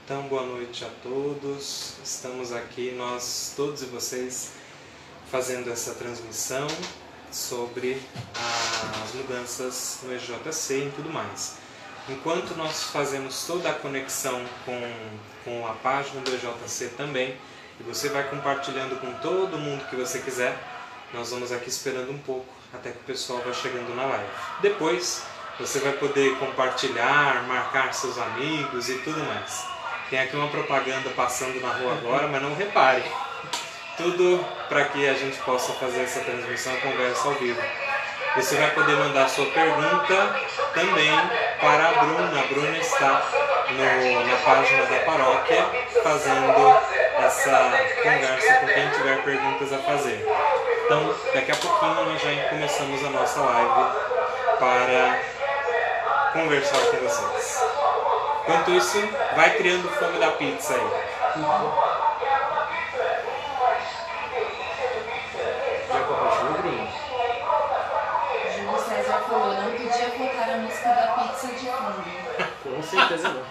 Então, boa noite a todos. Estamos aqui, nós todos e vocês, fazendo essa transmissão sobre as mudanças no EJC e tudo mais. Enquanto nós fazemos toda a conexão com a página do EJC também, e você vai compartilhando com todo mundo que você quiser, nós vamos aqui esperando um pouco até que o pessoal vá chegando na live. Depois, você vai poder compartilhar, marcar seus amigos e tudo mais. Tem aqui uma propaganda passando na rua agora, mas não repare. Tudo para que a gente possa fazer essa transmissão, conversa ao vivo. Você vai poder mandar sua pergunta também para a Bruna. A Bruna está na página da paróquia fazendo essa conversa com quem tiver perguntas a fazer. Então, daqui a pouquinho nós já começamos a nossa live para conversar com vocês. Enquanto isso, vai criando o fome da pizza aí. Já compartilhou, Bruno? Júlio César falou, não podia colocar a música da pizza de fundo. Com certeza não.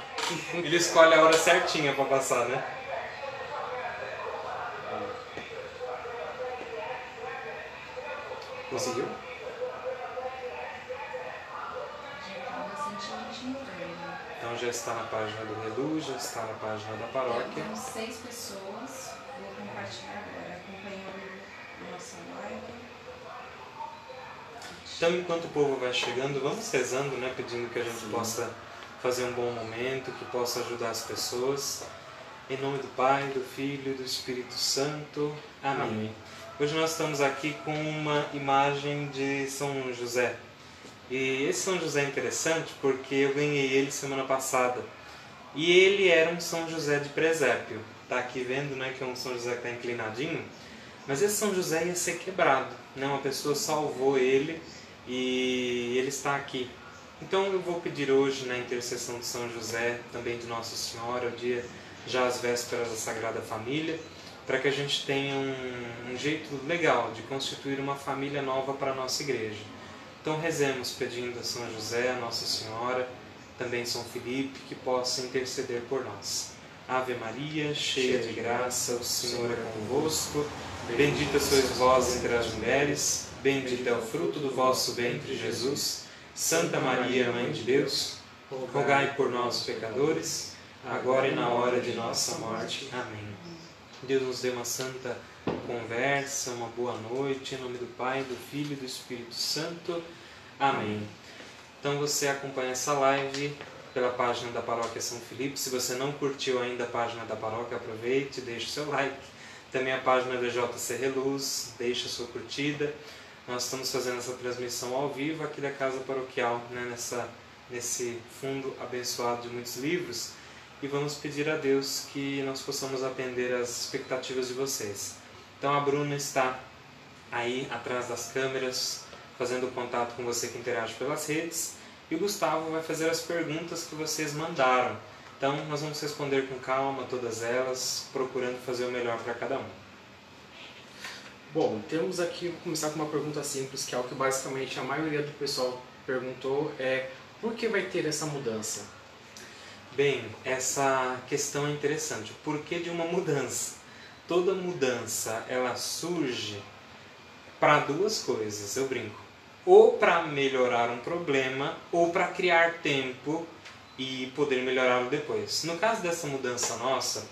Ele escolhe a hora certinha para passar, né? Conseguiu? Já estava recentemente interno. Então já está na página do Redu, já está na página da paróquia. Temos 6 pessoas. Vou compartilhar agora, acompanhando a nossa live. Então, enquanto o povo vai chegando, vamos rezando, né? Pedindo que a gente possa fazer um bom momento, que possa ajudar as pessoas. Em nome do Pai, do Filho e do Espírito Santo. Amém. Amém. Hoje nós estamos aqui com uma imagem de São José. E esse São José é interessante porque eu ganhei ele semana passada. E ele era um São José de presépio. Tá aqui vendo, né, que é um São José que está inclinadinho. Mas esse São José ia ser quebrado, né? Uma pessoa salvou ele e ele está aqui. Então eu vou pedir hoje na intercessão de São José, também de Nossa Senhora, o dia já às vésperas da Sagrada Família, para que a gente tenha um jeito legal de constituir uma família nova para a nossa igreja. Então rezemos pedindo a São José, a Nossa Senhora, também São Felipe, que possa interceder por nós. Ave Maria, cheia de graça, o Senhor é convosco. Bendita sois vós entre as mulheres, bendito é o fruto do vosso ventre, Jesus. Santa Maria, Mãe de Deus, rogai por nós, pecadores, agora e na hora de nossa morte. Amém. Deus nos dê uma santa conversa, uma boa noite, em nome do Pai, do Filho e do Espírito Santo. Amém. Então você acompanha essa live pela página da Paróquia São Felipe. Se você não curtiu ainda a página da paróquia, aproveite, deixe o seu like. Também a página do EJC Reluz, deixe a sua curtida. Nós estamos fazendo essa transmissão ao vivo aqui da Casa Paroquial, né, nesse fundo abençoado de muitos livros. E vamos pedir a Deus que nós possamos atender às expectativas de vocês. Então a Bruna está aí atrás das câmeras, fazendo contato com você que interage pelas redes. E o Gustavo vai fazer as perguntas que vocês mandaram. Então nós vamos responder com calma todas elas, procurando fazer o melhor para cada um. Bom, temos aqui, vou começar com uma pergunta simples, que é o que basicamente a maioria do pessoal perguntou, por que vai ter essa mudança? Bem, essa questão é interessante. O porquê de uma mudança? Toda mudança, ela surge para duas coisas, eu brinco. Ou para melhorar um problema, ou para criar tempo e poder melhorá-lo depois. No caso dessa mudança nossa,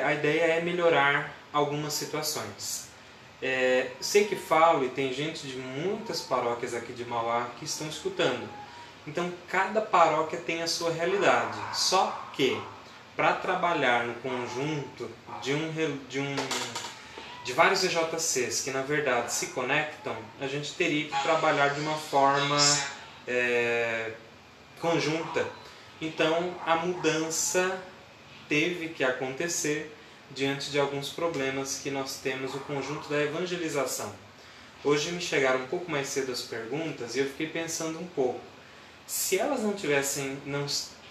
a ideia é melhorar algumas situações. Sei que falo e tem gente de muitas paróquias aqui de Mauá que estão escutando. Então, cada paróquia tem a sua realidade. Só que, para trabalhar no conjunto de vários EJCs que, na verdade, se conectam, a gente teria que trabalhar de uma forma conjunta. Então, a mudança teve que acontecer diante de alguns problemas que nós temos no conjunto da evangelização. Hoje me chegaram um pouco mais cedo as perguntas e eu fiquei pensando um pouco. Se elas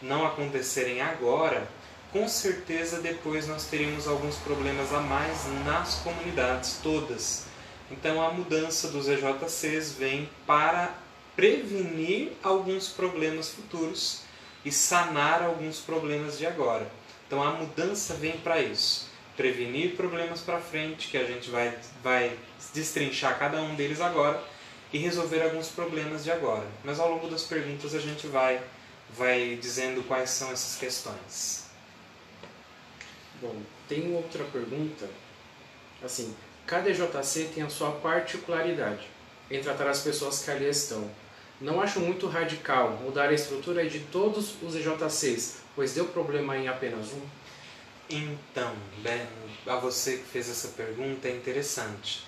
não acontecerem agora, com certeza depois nós teríamos alguns problemas a mais nas comunidades todas. Então a mudança dos EJCs vem para prevenir alguns problemas futuros e sanar alguns problemas de agora. Então a mudança vem para isso, prevenir problemas para frente, que a gente vai destrinchar cada um deles agora, e resolver alguns problemas de agora. Mas ao longo das perguntas a gente vai dizendo quais são essas questões. Bom, tem outra pergunta, assim, cada EJC tem a sua particularidade em tratar as pessoas que ali estão. Não acho muito radical mudar a estrutura de todos os EJCs, pois deu problema em apenas um? Então, Ben, a você que fez essa pergunta é interessante.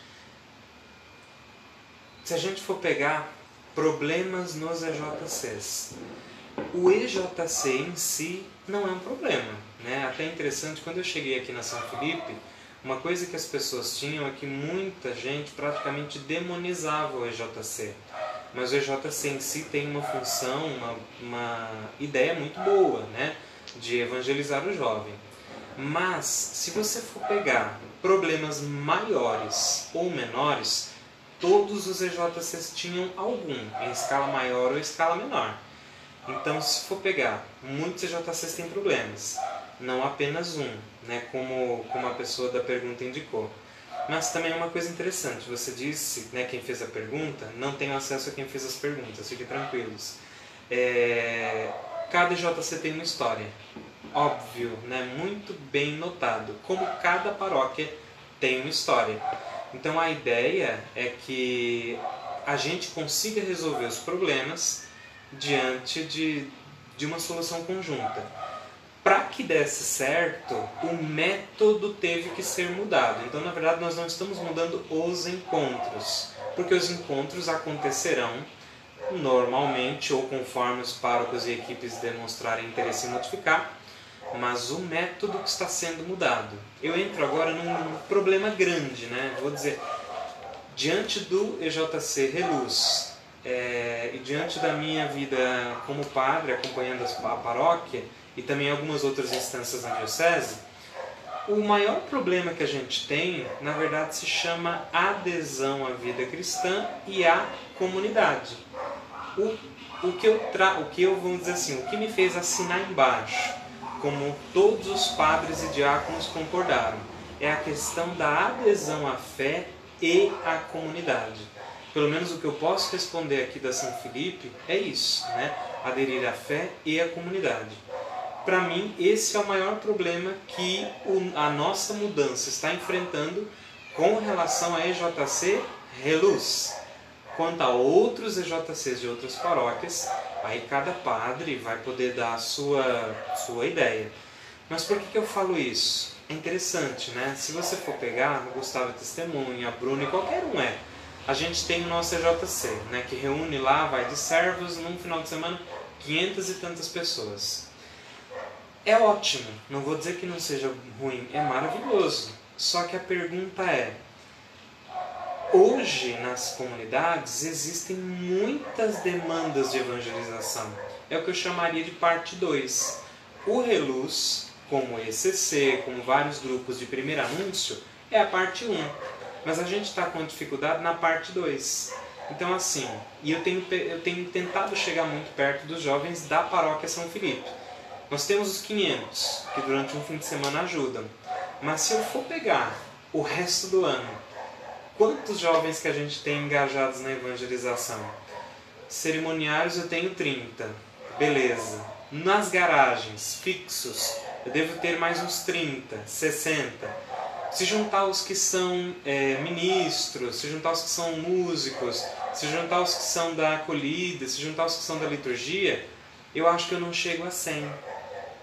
Se a gente for pegar problemas nos EJCs, o EJC em si não é um problema, né? Até interessante, quando eu cheguei aqui na São Felipe, uma coisa que as pessoas tinham é que muita gente praticamente demonizava o EJC. Mas o EJC em si tem uma função, uma ideia muito boa, né? De evangelizar o jovem. Mas, se você for pegar problemas maiores ou menores, todos os EJCs tinham algum, em escala maior ou escala menor. Então, se for pegar, muitos EJCs têm problemas, não apenas um, né, como a pessoa da pergunta indicou. Mas também é uma coisa interessante, você disse, né, quem fez a pergunta, não tem acesso a quem fez as perguntas, fiquem tranquilos. Cada EJC tem uma história, óbvio, né, muito bem notado, como cada paróquia tem uma história. Então a ideia é que a gente consiga resolver os problemas diante de uma solução conjunta. Para que desse certo, o método teve que ser mudado. Então, na verdade, nós não estamos mudando os encontros, porque os encontros acontecerão normalmente ou conforme os párocos e equipes demonstrarem interesse em notificar, mas o método que está sendo mudado. Eu entro agora num problema grande, né? Vou dizer, diante do EJC Reluz, e diante da minha vida como padre, acompanhando a paróquia, e também algumas outras instâncias na diocese, o maior problema que a gente tem, na verdade, se chama adesão à vida cristã e à comunidade. O que eu vou dizer assim, o que me fez assinar embaixo, como todos os padres e diáconos concordaram, é a questão da adesão à fé e à comunidade. Pelo menos o que eu posso responder aqui da São Felipe é isso, né? Aderir à fé e à comunidade. Para mim, esse é o maior problema que a nossa mudança está enfrentando com relação a EJC Reluz. Quanto a outros EJCs de outras paróquias, aí cada padre vai poder dar a sua ideia. Mas por que eu falo isso? É interessante, né? Se você for pegar, o Gustavo é testemunha, a Bruna e qualquer um a gente tem o nosso EJC, né? Que reúne lá, vai de servos, num final de semana, 500 e tantas pessoas. É ótimo, não vou dizer que não seja ruim, é maravilhoso. Só que a pergunta é, hoje nas comunidades existem muitas demandas de evangelização. É o que eu chamaria de parte 2. O Reluz, como o ECC, como vários grupos de primeiro anúncio, é a parte 1. Mas a gente está com dificuldade na parte 2. Então assim, e eu tenho tentado chegar muito perto dos jovens da paróquia São Felipe. Nós temos os 500, que durante um fim de semana ajudam. Mas se eu for pegar o resto do ano, quantos jovens que a gente tem engajados na evangelização? Cerimoniários eu tenho 30, beleza. Nas garagens, fixos, eu devo ter mais uns 30, 60. Se juntar os que são ministros, se juntar os que são músicos, se juntar os que são da acolhida, se juntar os que são da liturgia, eu acho que eu não chego a 100.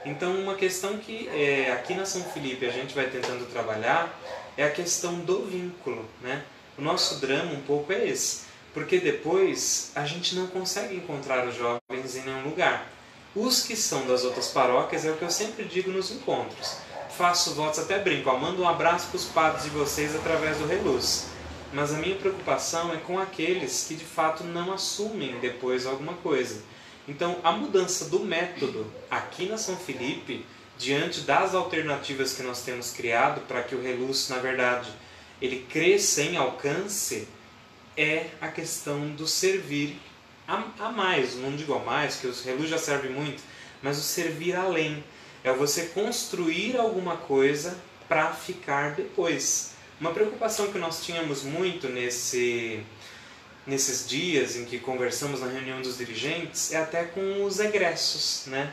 Então, uma questão que aqui na São Felipe a gente vai tentando trabalhar é a questão do vínculo, né? O nosso drama um pouco é esse, porque depois a gente não consegue encontrar os jovens em nenhum lugar. Os que são das outras paróquias é o que eu sempre digo nos encontros. Faço votos, até brinco, mando um abraço para os padres de vocês através do Reluz. Mas a minha preocupação é com aqueles que de fato não assumem depois alguma coisa. Então, a mudança do método aqui na São Felipe, diante das alternativas que nós temos criado para que o Reluz, na verdade, ele cresça em alcance, é a questão do servir a mais. Não digo a mais, que o Reluz já serve muito, mas o servir além. É você construir alguma coisa para ficar depois. Uma preocupação que nós tínhamos muito nesses dias em que conversamos na reunião dos dirigentes é até com os egressos, né?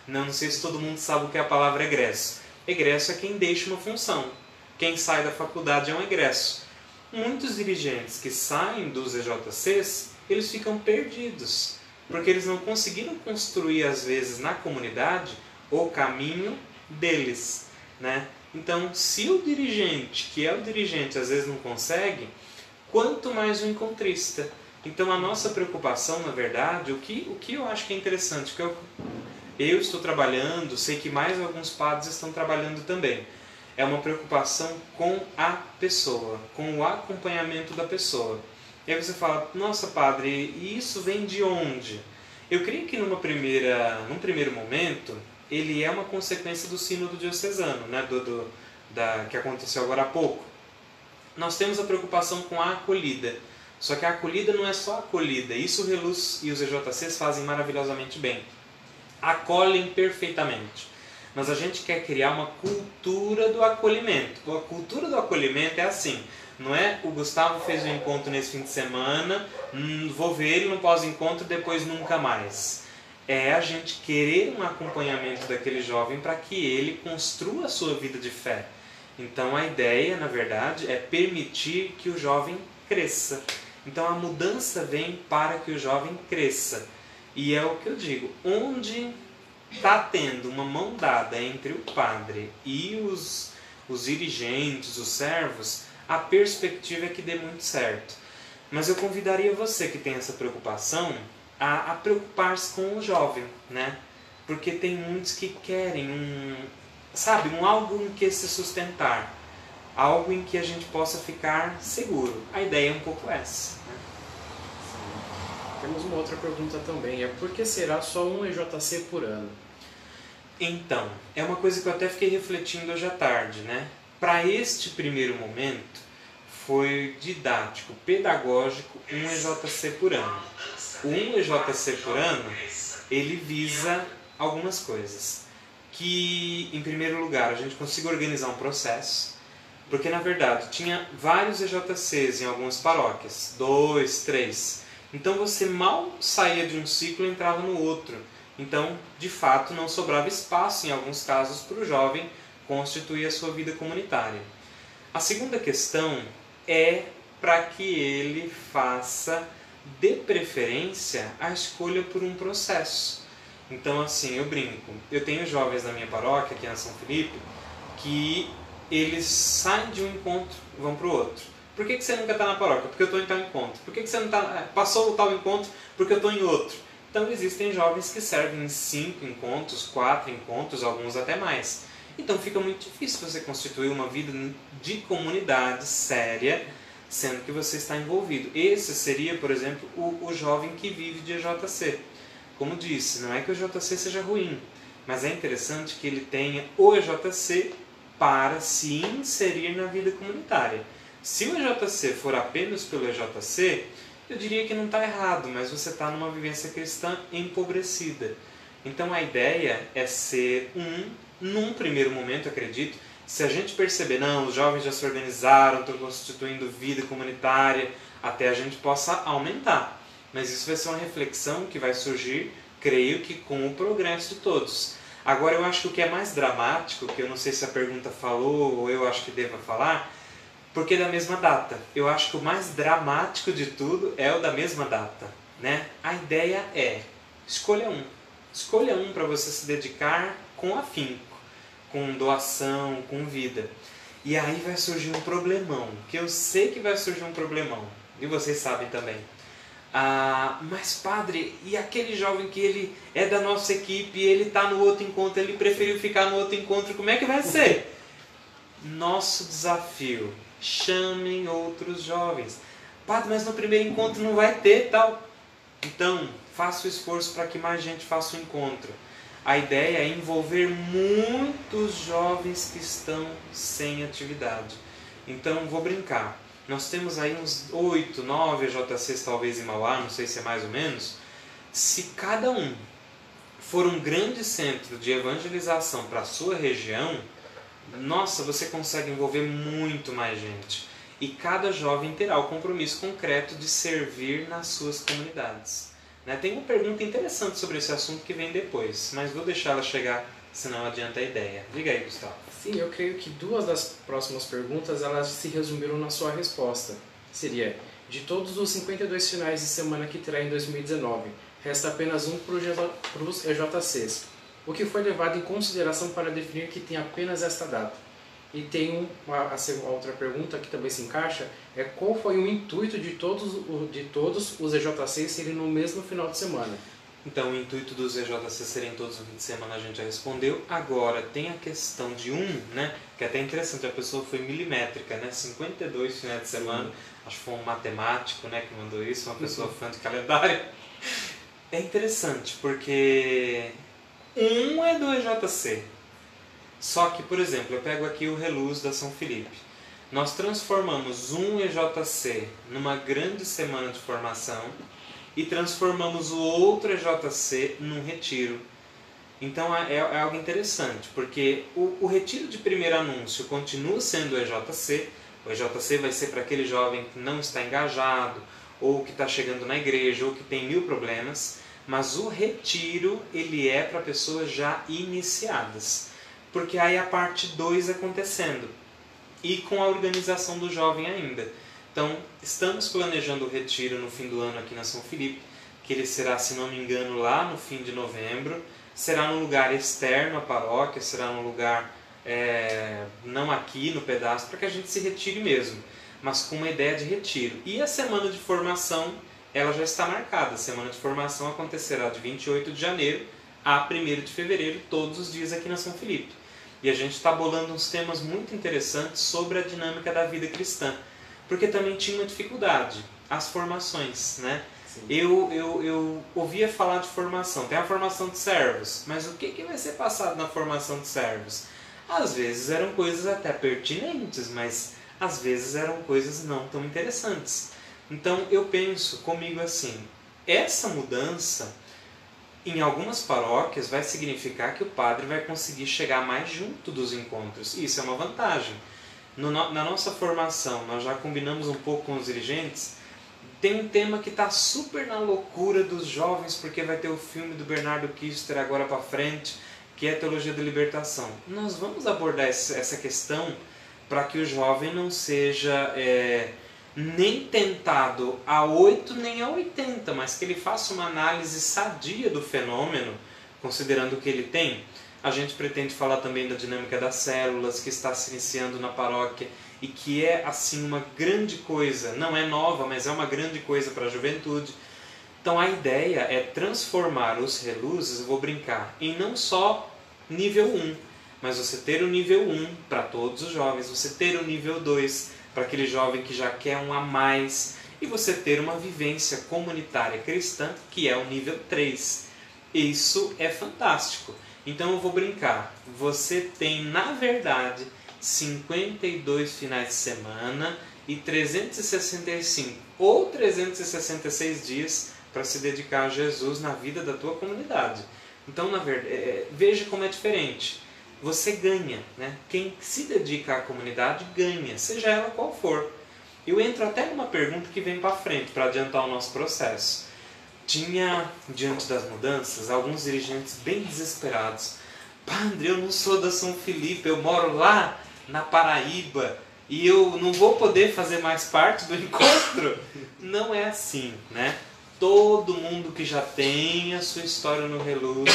Não sei se todo mundo sabe o que é a palavra egresso. Egresso é quem deixa uma função. Quem sai da faculdade é um egresso. Muitos dirigentes que saem dos EJCs, eles ficam perdidos, porque eles não conseguiram construir, às vezes, na comunidade, o caminho deles, né? Então, se o dirigente, que é o dirigente, às vezes não consegue, quanto mais o encontrista. Então, a nossa preocupação, na verdade, o que eu acho que é interessante, que eu estou trabalhando, sei que mais alguns padres estão trabalhando também, é uma preocupação com a pessoa, com o acompanhamento da pessoa. E aí você fala, nossa padre, e isso vem de onde? Eu creio que num primeiro momento, ele é uma consequência do sínodo diocesano, né, que aconteceu agora há pouco. Nós temos a preocupação com a acolhida. Só que a acolhida não é só acolhida. Isso o Reluz e os EJCs fazem maravilhosamente bem. Acolhem perfeitamente. Mas a gente quer criar uma cultura do acolhimento. A cultura do acolhimento é assim. Não é o Gustavo fez um encontro nesse fim de semana, vou ver ele no pós-encontro, depois nunca mais. É a gente querer um acompanhamento daquele jovem para que ele construa a sua vida de fé. Então a ideia, na verdade, é permitir que o jovem cresça. Então a mudança vem para que o jovem cresça. E é o que eu digo, onde está tendo uma mão dada entre o padre e os dirigentes, os servos, a perspectiva é que dê muito certo. Mas eu convidaria você que tem essa preocupação a preocupar-se com o jovem, né? Porque tem muitos que querem algo em que se sustentar, algo em que a gente possa ficar seguro. A ideia é um pouco essa, né? Temos uma outra pergunta também, por que será só um EJC por ano? Então, é uma coisa que eu até fiquei refletindo hoje à tarde, né? Para este primeiro momento, foi didático, pedagógico, um EJC por ano. O um EJC por ano, ele visa algumas coisas. Que, em primeiro lugar, a gente consiga organizar um processo, porque, na verdade, tinha vários EJCs em algumas paróquias, 2, 3. Então, você mal saía de um ciclo e entrava no outro. Então, de fato, não sobrava espaço, em alguns casos, para o jovem constituir a sua vida comunitária. A segunda questão é para que ele faça, de preferência, a escolha por um processo. Então, assim, eu brinco. Eu tenho jovens na minha paróquia, aqui na São Felipe, que eles saem de um encontro e vão para o outro. Por que você nunca está na paróquia? Porque eu estou em tal encontro. Por que você não passou o tal encontro? Porque eu estou em outro. Então, existem jovens que servem em 5 encontros, 4 encontros, alguns até mais. Então, fica muito difícil você constituir uma vida de comunidade séria, sendo que você está envolvido. Esse seria, por exemplo, o jovem que vive de EJC. Como disse, não é que o EJC seja ruim, mas é interessante que ele tenha o EJC para se inserir na vida comunitária. Se o EJC for apenas pelo EJC, eu diria que não está errado, mas você está numa vivência cristã empobrecida. Então a ideia é ser num primeiro momento, acredito, se a gente perceber, não, os jovens já se organizaram, estão constituindo vida comunitária, até a gente possa aumentar. Mas isso vai ser uma reflexão que vai surgir, creio que com o progresso de todos. Agora eu acho que o que é mais dramático, que eu não sei se a pergunta falou ou eu acho que deva falar, porque é da mesma data. Eu acho que o mais dramático de tudo é o da mesma data, né? A ideia é, escolha um. Escolha um para você se dedicar com afinco, com doação, com vida. E aí vai surgir um problemão, que eu sei que vai surgir um problemão, e vocês sabem também. Mas padre, e aquele jovem que ele é da nossa equipe e ele está no outro encontro, ele preferiu ficar no outro encontro, como é que vai ser? Nosso desafio, chamem outros jovens. Padre, mas no primeiro encontro não vai ter tal. Então, faça o esforço para que mais gente faça o encontro. A ideia é envolver muitos jovens que estão sem atividade. Então, vou brincar. Nós temos aí uns 8, 9 EJCs talvez em Mauá, não sei se é mais ou menos. Se cada um for um grande centro de evangelização para a sua região, nossa, você consegue envolver muito mais gente. E cada jovem terá o compromisso concreto de servir nas suas comunidades. Né? Tem uma pergunta interessante sobre esse assunto que vem depois, mas vou deixar ela chegar, senão adianta a ideia. Diga aí, Gustavo. Sim, eu creio que 2 das próximas perguntas elas se resumiram na sua resposta. Seria, de todos os 52 finais de semana que terá em 2019, resta apenas um para os EJCs, o que foi levado em consideração para definir que tem apenas esta data. E tem a outra pergunta que também se encaixa, é qual foi o intuito de todos os EJCs serem no mesmo final de semana? Então, o intuito dos EJCs serem todos no fim de semana a gente já respondeu. Agora, tem a questão de né, que é até interessante, a pessoa foi milimétrica, né, 52 finais de semana, acho que foi um matemático, né, que mandou isso, uma pessoa fã de calendário. É interessante, porque é do EJC. Só que, por exemplo, eu pego aqui o Reluz da São Felipe. Nós transformamos um EJC numa grande semana de formação e transformamos o outro EJC num retiro. Então é algo interessante, porque o retiro de primeiro anúncio continua sendo o EJC. O EJC vai ser para aquele jovem que não está engajado, ou que está chegando na igreja, ou que tem 1000 problemas. Mas o retiro ele é para pessoas já iniciadas. Porque aí a parte 2 acontecendo. E com a organização do jovem ainda. Então, estamos planejando o retiro no fim do ano aqui na São Felipe, que ele será, se não me engano, lá no fim de novembro. Será num lugar externo à paróquia, será num lugar não aqui no pedaço, para que a gente se retire mesmo, mas com uma ideia de retiro. E a semana de formação, ela já está marcada. A semana de formação acontecerá de 28 de janeiro a 1º de fevereiro, todos os dias aqui na São Felipe. E a gente está bolando uns temas muito interessantes sobre a dinâmica da vida cristã, porque também tinha uma dificuldade, as formações, né? Eu ouvia falar de formação, tem a formação de servos, mas o que vai ser passado na formação de servos? Às vezes eram coisas até pertinentes, mas às vezes eram coisas não tão interessantes. Então eu penso comigo assim, essa mudança em algumas paróquias vai significar que o padre vai conseguir chegar mais junto dos encontros. Isso é uma vantagem. Na nossa formação, nós já combinamos um pouco com os dirigentes. Tem um tema que está super na loucura dos jovens, porque vai ter o filme do Bernardo Kister agora para frente, que é a Teologia da Libertação. Nós vamos abordar essa questão para que o jovem não seja nem tentado a 8 nem a 80, mas que ele faça uma análise sadia do fenômeno, considerando o que ele tem. A gente pretende falar também da dinâmica das células, que está se iniciando na paróquia e que é assim uma grande coisa, não é nova, mas é uma grande coisa para a juventude. Então a ideia é transformar os reluzes, eu vou brincar, em não só nível 1, mas você ter o nível 1 para todos os jovens, você ter o nível 2 para aquele jovem que já quer um a mais, e você ter uma vivência comunitária cristã, que é o nível 3. Isso é fantástico. Então eu vou brincar, você tem na verdade 52 finais de semana e 365 ou 366 dias para se dedicar a Jesus na vida da tua comunidade. Então, na verdade, veja como é diferente. Você ganha, né? Quem se dedica à comunidade ganha, seja ela qual for. Eu entro até numa pergunta que vem para frente, para adiantar o nosso processo. Tinha, diante das mudanças, alguns dirigentes bem desesperados. Padre, eu não sou da São Felipe, eu moro lá na Paraíba e eu não vou poder fazer mais parte do encontro. Não é assim, né? Todo mundo que já tem a sua história no Reluz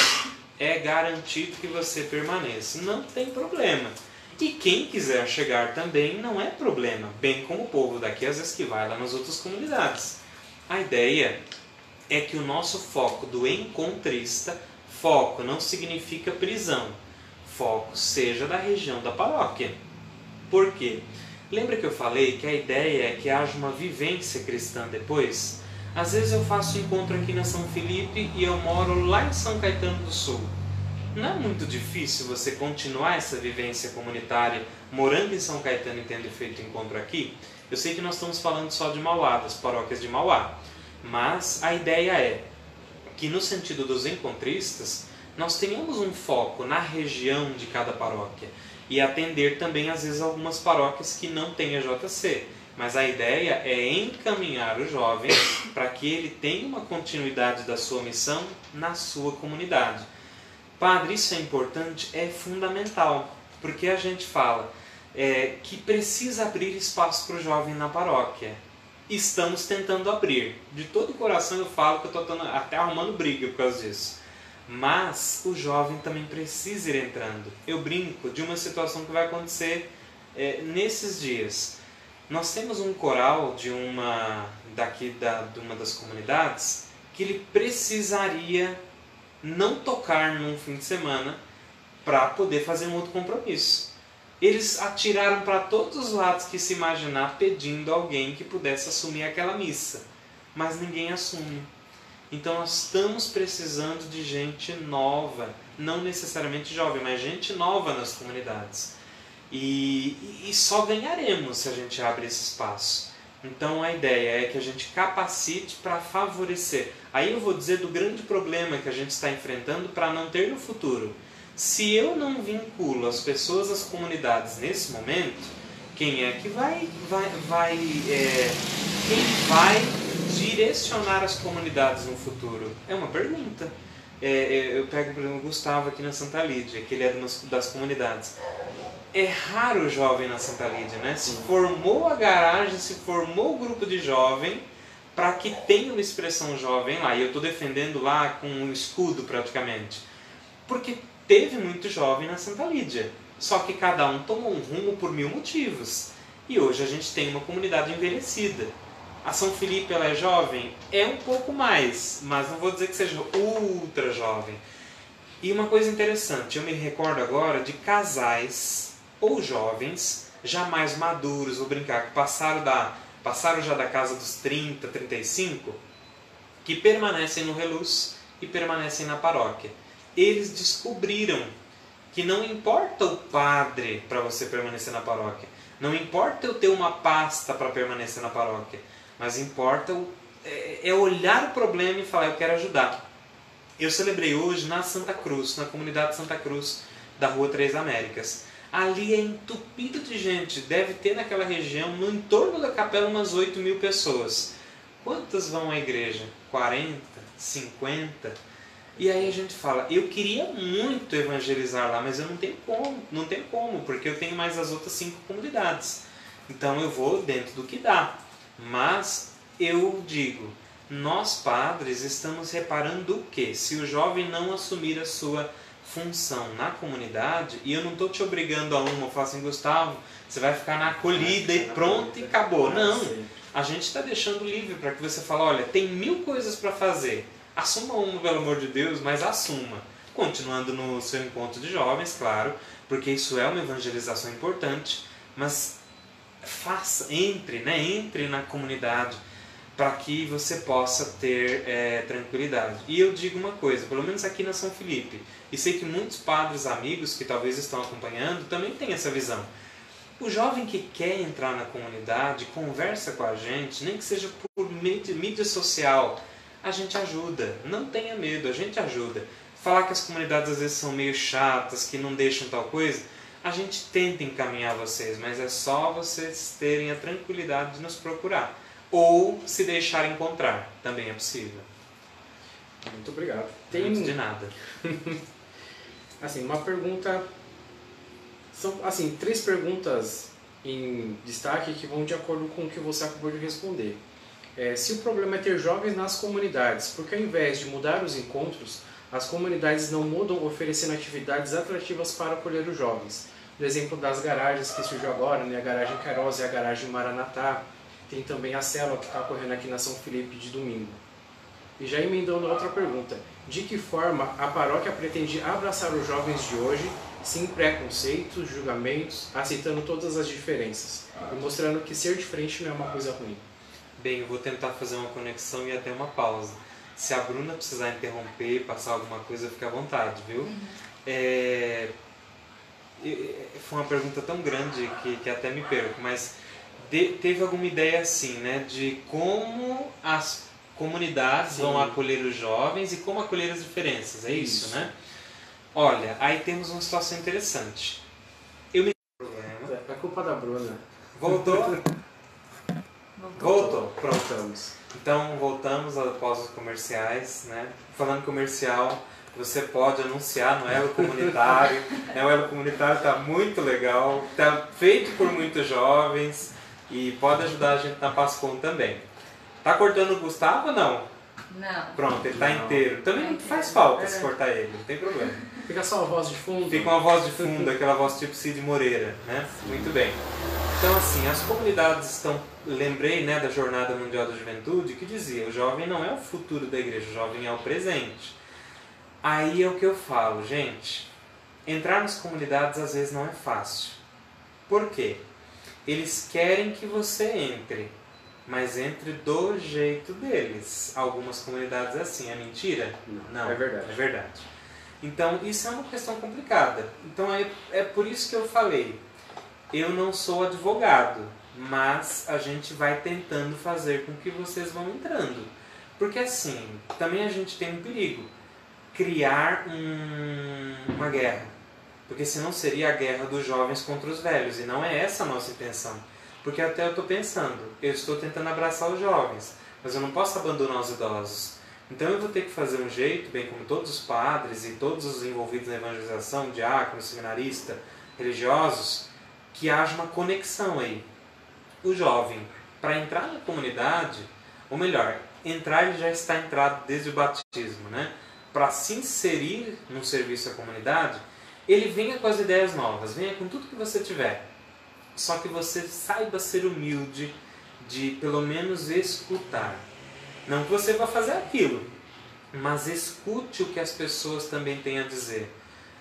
é garantido que você permaneça. Não tem problema. E quem quiser chegar também não é problema, bem como o povo daqui às vezes que vai lá nas outras comunidades. A ideia é que o nosso foco do encontrista, foco não significa prisão, foco seja da região da paróquia. Por quê? Lembra que eu falei que a ideia é que haja uma vivência cristã depois? Às vezes eu faço encontro aqui na São Felipe e eu moro lá em São Caetano do Sul. Não é muito difícil você continuar essa vivência comunitária morando em São Caetano e tendo feito encontro aqui? Eu sei que nós estamos falando só de Mauá, das paróquias de Mauá, mas a ideia é que no sentido dos encontristas, nós tenhamos um foco na região de cada paróquia e atender também, às vezes, algumas paróquias que não têm a JC. Mas a ideia é encaminhar o jovem para que ele tenha uma continuidade da sua missão na sua comunidade. Padre, isso é importante? É fundamental, porque a gente fala que precisa abrir espaço para o jovem na paróquia. Estamos tentando abrir. De todo o coração eu falo que eu estou até arrumando briga por causa disso. Mas o jovem também precisa ir entrando. Eu brinco de uma situação que vai acontecer nesses dias. Nós temos um coral de uma das comunidades que ele precisaria não tocar num fim de semana para poder fazer um outro compromisso. Eles atiraram para todos os lados que se imaginar pedindo alguém que pudesse assumir aquela missa, mas ninguém assume. Então nós estamos precisando de gente nova, não necessariamente jovem, mas gente nova nas comunidades. E só ganharemos se a gente abre esse espaço. Então a ideia é que a gente capacite para favorecer. Aí eu vou dizer do grande problema que a gente está enfrentando para não ter no futuro. Se eu não vinculo as pessoas às comunidades nesse momento, quem é que vai direcionar as comunidades no futuro? É uma pergunta. Eu pego, por exemplo, o Gustavo aqui na Santa Lídia, que ele é das comunidades. É raro o jovem na Santa Lídia, né? Se formou a garagem, se formou o grupo de jovem para que tenha uma expressão jovem lá. E eu estou defendendo lá com um escudo praticamente. Porque teve muito jovem na Santa Lídia. Só que cada um tomou um rumo por 1000 motivos. E hoje a gente tem uma comunidade envelhecida. A São Felipe, ela é jovem? É um pouco mais, mas não vou dizer que seja ultra jovem. E uma coisa interessante, eu me recordo agora de casais ou jovens, já mais maduros, vou brincar, que passaram já da casa dos 30, 35, que permanecem no Reluz e permanecem na paróquia. Eles descobriram que não importa o padre para você permanecer na paróquia, não importa eu ter uma pasta para permanecer na paróquia, mas importa olhar o problema e falar, eu quero ajudar. Eu celebrei hoje na Santa Cruz, na comunidade Santa Cruz, da Rua Três Américas. Ali é entupido de gente, deve ter naquela região, no entorno da capela, umas 8.000 pessoas. Quantas vão à igreja? 40? 50? E aí a gente fala, eu queria muito evangelizar lá, mas eu não tenho como, porque eu tenho mais as outras 5 comunidades. Então eu vou dentro do que dá. Mas eu digo, nós padres estamos reparando o quê? Se o jovem não assumir a sua função na comunidade, e eu não estou te obrigando a eu falo assim, Gustavo, você vai ficar na acolhida e pronto e acabou. Não, a gente está deixando livre para que você fale, olha, tem 1000 coisas para fazer, assuma uma, pelo amor de Deus, mas assuma. Continuando no seu encontro de jovens, claro, porque isso é uma evangelização importante, mas entre na comunidade, para que você possa ter tranquilidade. E eu digo uma coisa, pelo menos aqui na São Felipe, e sei que muitos padres amigos que talvez estão acompanhando também têm essa visão. O jovem que quer entrar na comunidade, conversa com a gente, nem que seja por mídia social, a gente ajuda, não tenha medo, a gente ajuda. Falar que as comunidades às vezes são meio chatas, que não deixam tal coisa, a gente tenta encaminhar vocês, mas é só vocês terem a tranquilidade de nos procurar. Ou se deixar encontrar, também é possível. Muito obrigado. Muito de nada. Assim, uma pergunta... São, assim, 3 perguntas em destaque que vão de acordo com o que você acabou de responder. Se o problema é ter jovens nas comunidades, porque ao invés de mudar os encontros, as comunidades não mudam oferecendo atividades atrativas para acolher os jovens. O exemplo das garagens que surgiu agora, né? A garagem Queiroz e a garagem Maranatá. Tem também a célula que está ocorrendo aqui na São Felipe de domingo. E já emendando outra pergunta, de que forma a paróquia pretende abraçar os jovens de hoje, sem preconceitos, julgamentos, aceitando todas as diferenças, e mostrando que ser diferente não é uma coisa ruim? Bem, eu vou tentar fazer uma conexão e até uma pausa. Se a Bruna precisar interromper, passar alguma coisa, fica à vontade, viu? Foi uma pergunta tão grande que até me perco, mas teve alguma ideia assim, né, de como as comunidades vão acolher os jovens e como acolher as diferenças, é isso, né? Olha, aí temos uma situação interessante. Eu me... problema. É culpa da Bruna. Voltou? Voltou. Pronto. Voltamos. Então, voltamos após os comerciais, né? Falando comercial, você pode anunciar no Elo Comunitário. O Elo Comunitário está muito legal, está feito por muitos jovens e pode ajudar a gente na Pascom também. Tá cortando o Gustavo ou não? Não. Pronto, ele está Não. inteiro. Também não faz falta se cortar ele, não tem problema. Fica só a voz de fundo. Fica uma voz de fundo, aquela voz tipo Cid Moreira, né? Muito bem. Então, assim, as comunidades estão... Lembrei, né, da Jornada Mundial da Juventude, que dizia, o jovem não é o futuro da igreja, o jovem é o presente. Aí é o que eu falo, gente, entrar nas comunidades às vezes não é fácil. Por quê? Eles querem que você entre, mas entre do jeito deles. Algumas comunidades é assim, é mentira? Não, é verdade. É verdade. Então, isso é uma questão complicada. Então, é por isso que eu falei, eu não sou advogado, mas a gente vai tentando fazer com que vocês vão entrando. Porque assim, também a gente tem um perigo, criar uma guerra. Porque senão seria a guerra dos jovens contra os velhos, e não é essa a nossa intenção. Porque até eu estou pensando, eu estou tentando abraçar os jovens, mas eu não posso abandonar os idosos. Então eu vou ter que fazer um jeito, bem como todos os padres e todos os envolvidos na evangelização, diáconos, seminaristas, religiosos, que haja uma conexão aí. O jovem, para entrar na comunidade, ou melhor, entrar ele já está entrado desde o batismo, né? Para se inserir no serviço à comunidade, ele venha com as ideias novas, venha com tudo que você tiver. Só que você saiba ser humilde de pelo menos escutar. Não que você vá fazer aquilo, mas escute o que as pessoas também têm a dizer.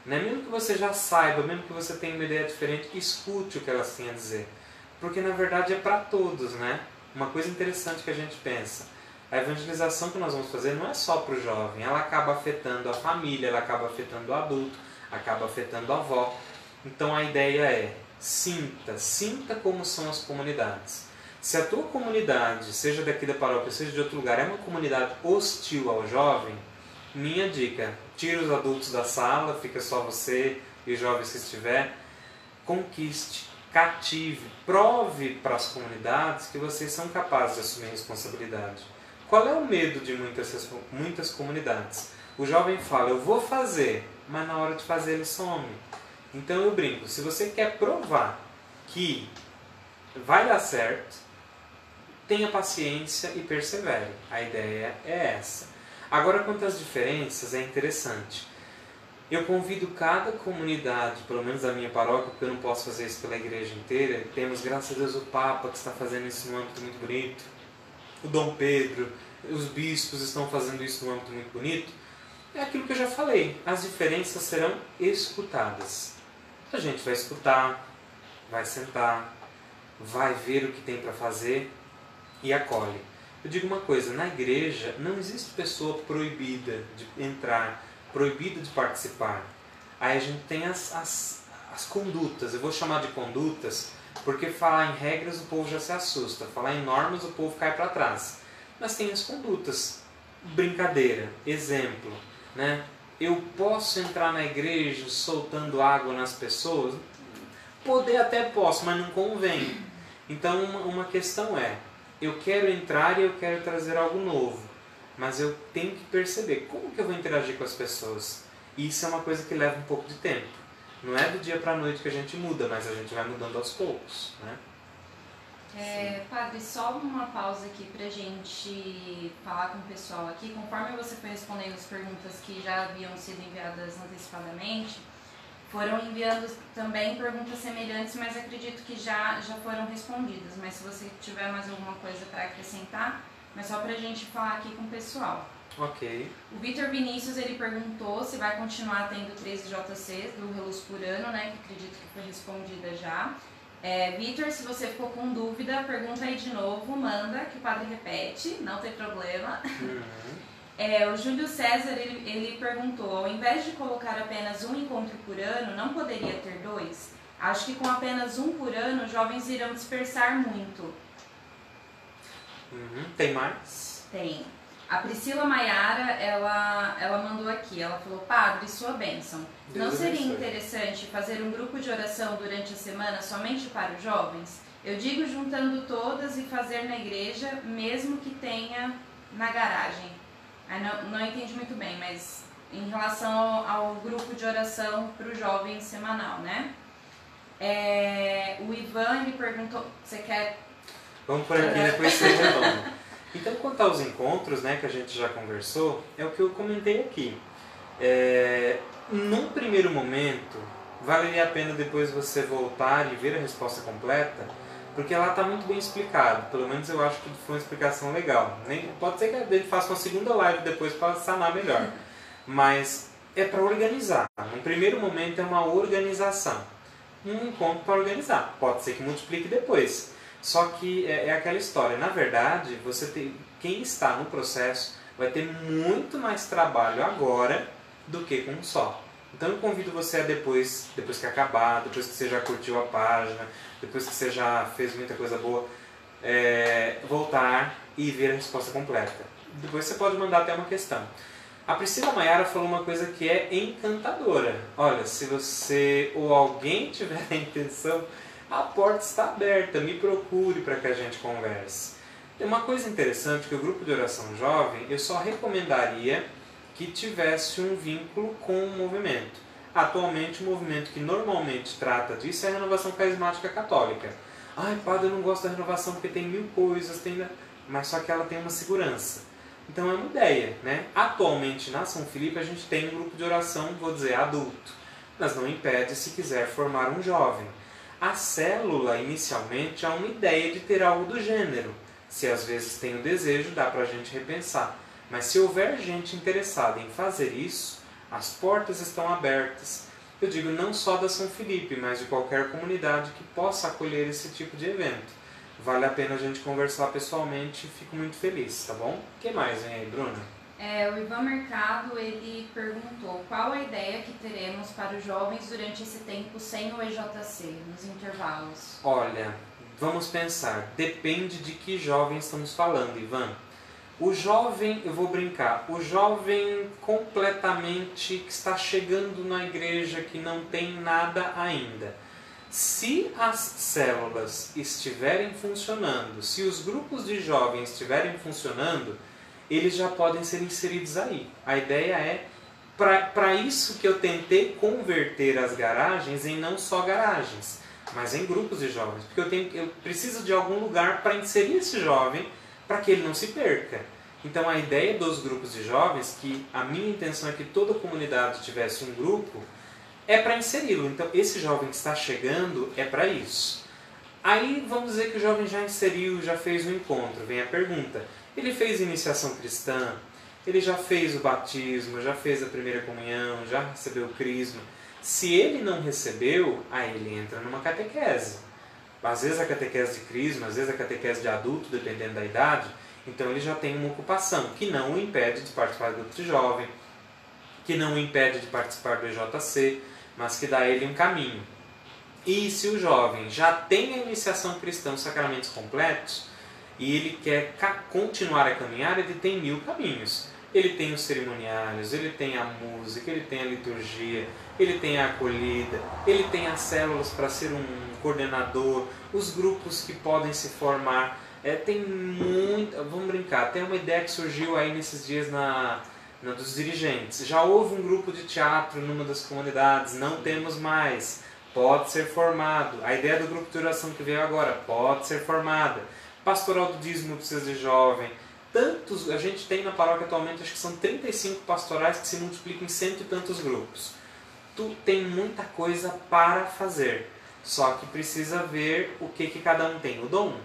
Né? Mesmo que você já saiba, mesmo que você tenha uma ideia diferente, escute o que elas têm a dizer. Porque na verdade é para todos, né? Uma coisa interessante que a gente pensa, a evangelização que nós vamos fazer não é só para o jovem, ela acaba afetando a família, ela acaba afetando o adulto, acaba afetando a avó. Então a ideia é, sinta como são as comunidades. Se a tua comunidade, seja daqui da paróquia, seja de outro lugar, é uma comunidade hostil ao jovem, minha dica, tira os adultos da sala, fica só você e os jovens que estiver, conquiste, cative, prove para as comunidades que vocês são capazes de assumir responsabilidade. Qual é o medo de muitas comunidades? O jovem fala, eu vou fazer, mas na hora de fazer ele some. Então eu brinco, se você quer provar que vai dar certo, tenha paciência e persevere. A ideia é essa. Agora, quanto às diferenças, é interessante. Eu convido cada comunidade, pelo menos a minha paróquia, porque eu não posso fazer isso pela igreja inteira. Temos, graças a Deus, o Papa que está fazendo isso num âmbito muito bonito. O Dom Pedro, os bispos estão fazendo isso num âmbito muito bonito. É aquilo que eu já falei. As diferenças serão escutadas. A gente vai escutar, vai sentar, vai ver o que tem para fazer e acolhe. Eu digo uma coisa, na igreja não existe pessoa proibida de entrar, proibida de participar. Aí a gente tem as condutas, eu vou chamar de condutas, porque falar em regras o povo já se assusta, falar em normas o povo cai para trás. Mas tem as condutas, brincadeira, exemplo, né? Eu posso entrar na igreja soltando água nas pessoas? Poder até posso, mas não convém. Então uma questão é, eu quero entrar e eu quero trazer algo novo, mas eu tenho que perceber como que eu vou interagir com as pessoas. E isso é uma coisa que leva um pouco de tempo. Não é do dia para a noite que a gente muda, mas a gente vai mudando aos poucos, né? Padre, só uma pausa aqui pra gente falar com o pessoal aqui. Conforme você foi respondendo as perguntas que já haviam sido enviadas antecipadamente, foram enviando também perguntas semelhantes, mas acredito que já foram respondidas. Mas se você tiver mais alguma coisa para acrescentar, mas só pra gente falar aqui com o pessoal. Ok. O Vitor Vinícius, ele perguntou se vai continuar tendo 13 JCs do Reluz por ano, né, que acredito que foi respondida já. Vitor, se você ficou com dúvida, pergunta aí de novo, manda, que o padre repete, não tem problema. O Júlio César, ele perguntou, ao invés de colocar apenas um encontro por ano, não poderia ter 2? Acho que com apenas um por ano, jovens irão dispersar muito. Tem mais? Tem. A Priscila Maiara, ela mandou aqui, ela falou: Padre, sua bênção. Não seria interessante fazer um grupo de oração durante a semana somente para os jovens? Eu digo juntando todas e fazer na igreja, mesmo que tenha na garagem. Não entendi muito bem, mas em relação ao grupo de oração para os jovens semanal, né? O Ivan, ele perguntou, você quer... Vamos por aqui, depois você retoma. Então, quanto aos encontros, né, que a gente já conversou, é o que eu comentei aqui. Num primeiro momento, valeria a pena depois você voltar e ver a resposta completa, porque ela está muito bem explicada. Pelo menos eu acho que foi uma explicação legal. Pode ser que ele faça uma segunda live depois para sanar melhor. Mas é para organizar. No primeiro momento é uma organização. Um encontro para organizar. Pode ser que multiplique depois. Só que é aquela história. Na verdade, quem está no processo vai ter muito mais trabalho agora do que com um só. Então eu convido você a depois que acabar, depois que você já curtiu a página, depois que você já fez muita coisa boa, voltar e ver a resposta completa. Depois você pode mandar até uma questão. A Priscila Maiara falou uma coisa que é encantadora. Olha, se você ou alguém tiver a intenção, a porta está aberta, me procure para que a gente converse. Tem uma coisa interessante que o grupo de oração jovem, eu só recomendaria que tivesse um vínculo com o movimento. Atualmente, o movimento que normalmente trata disso é a Renovação Carismática Católica. Ai, padre, eu não gosto da renovação porque tem 1000 coisas, mas só que ela tem uma segurança. Então é uma ideia, né? Atualmente, na São Filipe, a gente tem um grupo de oração, vou dizer, adulto. Mas não impede se quiser formar um jovem. A célula, inicialmente, é uma ideia de ter algo do gênero. Se às vezes tem o desejo, dá para a gente repensar. Mas se houver gente interessada em fazer isso, as portas estão abertas. Eu digo não só da São Filipe, mas de qualquer comunidade que possa acolher esse tipo de evento. Vale a pena a gente conversar pessoalmente e fico muito feliz, tá bom? O que mais vem aí, Bruna? O Ivan Mercado, ele perguntou qual a ideia que teremos para os jovens durante esse tempo sem o EJC, nos intervalos. Olha, vamos pensar. Depende de que jovem estamos falando, Ivan. O jovem, eu vou brincar, o jovem completamente que está chegando na igreja, que não tem nada ainda. Se as células estiverem funcionando, se os grupos de jovens estiverem funcionando, eles já podem ser inseridos aí. A ideia é, para isso que eu tentei converter as garagens em não só garagens, mas em grupos de jovens. Porque eu preciso de algum lugar para inserir esse jovem, para que ele não se perca. Então a ideia dos grupos de jovens, que a minha intenção é que toda comunidade tivesse um grupo, é para inseri-lo. Então esse jovem que está chegando é para isso. Aí vamos dizer que o jovem já inseriu, já fez o encontro. Vem a pergunta. Ele fez iniciação cristã, ele já fez o batismo, já fez a primeira comunhão, já recebeu o crisma. Se ele não recebeu, aí ele entra numa catequese. Às vezes a catequese de crisma, às vezes a catequese de adulto, dependendo da idade. Então ele já tem uma ocupação que não o impede de participar do grupo de jovem, que não o impede de participar do EJC, mas que dá a ele um caminho. E se o jovem já tem a iniciação cristã, os sacramentos completos, e ele quer continuar a caminhar, ele tem 1000 caminhos. Ele tem os cerimoniários, ele tem a música, ele tem a liturgia, ele tem a acolhida, ele tem as células para ser um coordenador, os grupos que podem se formar. Tem muita... Vamos brincar, tem uma ideia que surgiu aí nesses dias dos dirigentes. Já houve um grupo de teatro numa das comunidades, não temos mais. Pode ser formado. A ideia do grupo de oração que veio agora pode ser formada. Pastoral do dízimo precisa de jovem. A gente tem na paróquia atualmente, acho que são 35 pastorais que se multiplicam em 100 e tantos grupos. Tem muita coisa para fazer. Só que precisa ver o que cada um tem. O dom.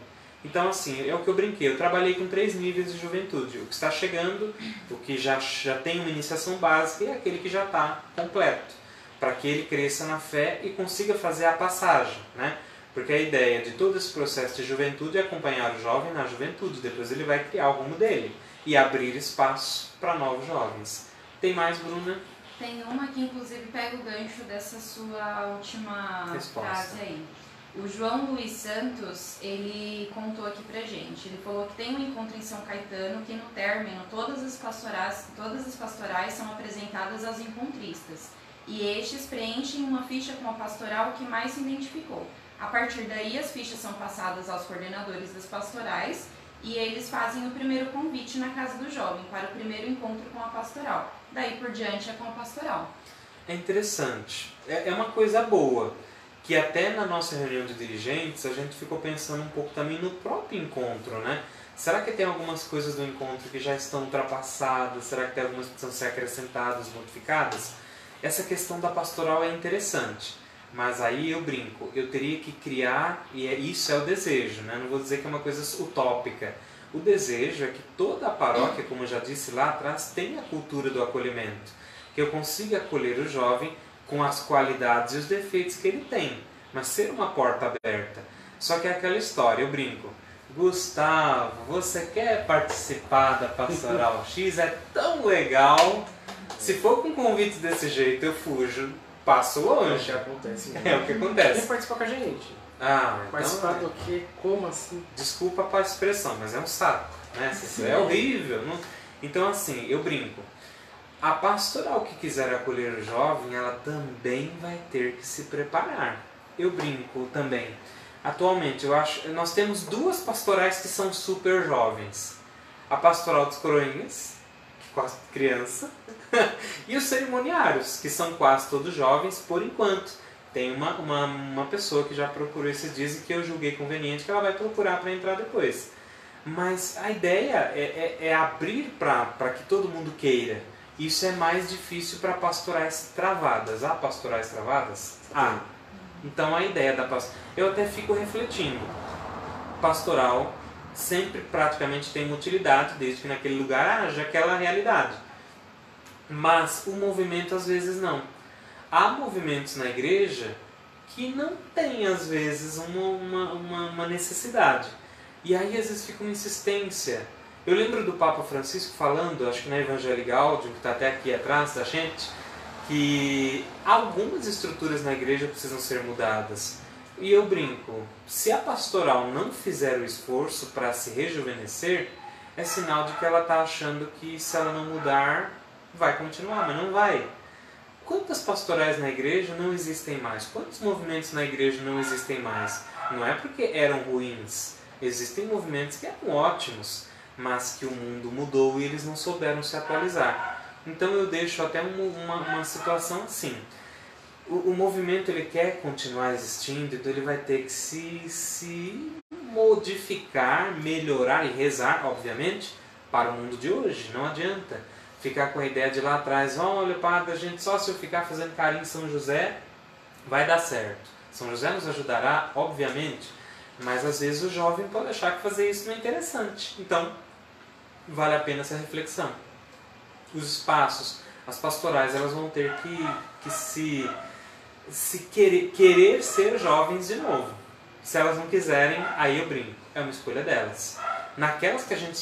Então, assim, é o que eu brinquei. Eu trabalhei com 3 níveis de juventude. O que está chegando, o que já tem uma iniciação básica e aquele que já está completo. Para que ele cresça na fé e consiga fazer a passagem, né? Porque a ideia de todo esse processo de juventude é acompanhar o jovem na juventude. Depois ele vai criar o rumo dele e abrir espaço para novos jovens. Tem mais, Bruna? Tem uma que inclusive pega o gancho dessa sua última frase aí. O João Luiz Santos, ele contou aqui pra gente. Ele falou que tem um encontro em São Caetano que no término todas as pastorais são apresentadas aos encontristas. E estes preenchem uma ficha com a pastoral que mais se identificou. A partir daí as fichas são passadas aos coordenadores das pastorais e eles fazem o primeiro convite na casa do jovem para o primeiro encontro com a pastoral. Daí por diante é com a pastoral. É interessante. É uma coisa boa. Que até na nossa reunião de dirigentes a gente ficou pensando um pouco também no próprio encontro, né? Será que tem algumas coisas do encontro que já estão ultrapassadas? Será que tem algumas que precisam ser acrescentadas, modificadas? Essa questão da pastoral é interessante, mas aí eu brinco, eu teria que criar, e isso é o desejo, né? Não vou dizer que é uma coisa utópica. O desejo é que toda a paróquia, como eu já disse lá atrás, tenha a cultura do acolhimento, que eu consiga acolher o jovem com as qualidades e os defeitos que ele tem, mas ser uma porta aberta. Só que é aquela história, eu brinco. Gustavo, você quer participar da Pastoral X? É tão legal. Se for com convites desse jeito, eu fujo, passo longe. É o que acontece. É o que acontece. Quem participar com a gente? Ah, Participar então, do quê? Como assim? desculpa a expressão, mas é um saco, né? Isso é horrível. Não? Então, assim, eu brinco. A pastoral que quiser acolher o jovem, ela também vai ter que se preparar. Eu brinco também. Atualmente, nós temos duas pastorais que são super jovens. A pastoral dos coroinhas, que é quase criança, e os cerimoniários, que são quase todos jovens por enquanto. Tem uma pessoa que já procurou esses dias e que eu julguei conveniente que ela vai procurar para entrar depois. Mas a ideia é abrir para que todo mundo queira. Isso é mais difícil para pastorais travadas. Há pastorais travadas? Ah, então a ideia da pastoral... Eu até fico refletindo. Pastoral sempre praticamente tem uma utilidade, desde que naquele lugar haja aquela realidade. Mas o movimento às vezes não. Há movimentos na igreja que não tem às vezes uma necessidade. E aí às vezes fica uma insistência. Eu lembro do Papa Francisco falando, acho que na Evangelii Gaudium, que está até aqui atrás da gente, que algumas estruturas na igreja precisam ser mudadas. E eu brinco, se a pastoral não fizer o esforço para se rejuvenescer, é sinal de que ela está achando que se ela não mudar, vai continuar, mas não vai. Quantas pastorais na igreja não existem mais? Quantos movimentos na igreja não existem mais? Não é porque eram ruins, existem movimentos que eram ótimos, mas que o mundo mudou e eles não souberam se atualizar. Então eu deixo até uma situação assim. O movimento ele quer continuar existindo, então ele vai ter que se modificar, melhorar e rezar, obviamente, para o mundo de hoje. Não adianta ficar com a ideia de lá atrás, olha, padre, a gente só se eu ficar fazendo carinho em São José, vai dar certo. São José nos ajudará, obviamente, mas às vezes o jovem pode achar que fazer isso não é interessante. Então, vale a pena essa reflexão. Os espaços, as pastorais, elas vão ter que se querer ser jovens de novo. Se elas não quiserem, aí eu brinco, é uma escolha delas. Naquelas que a gente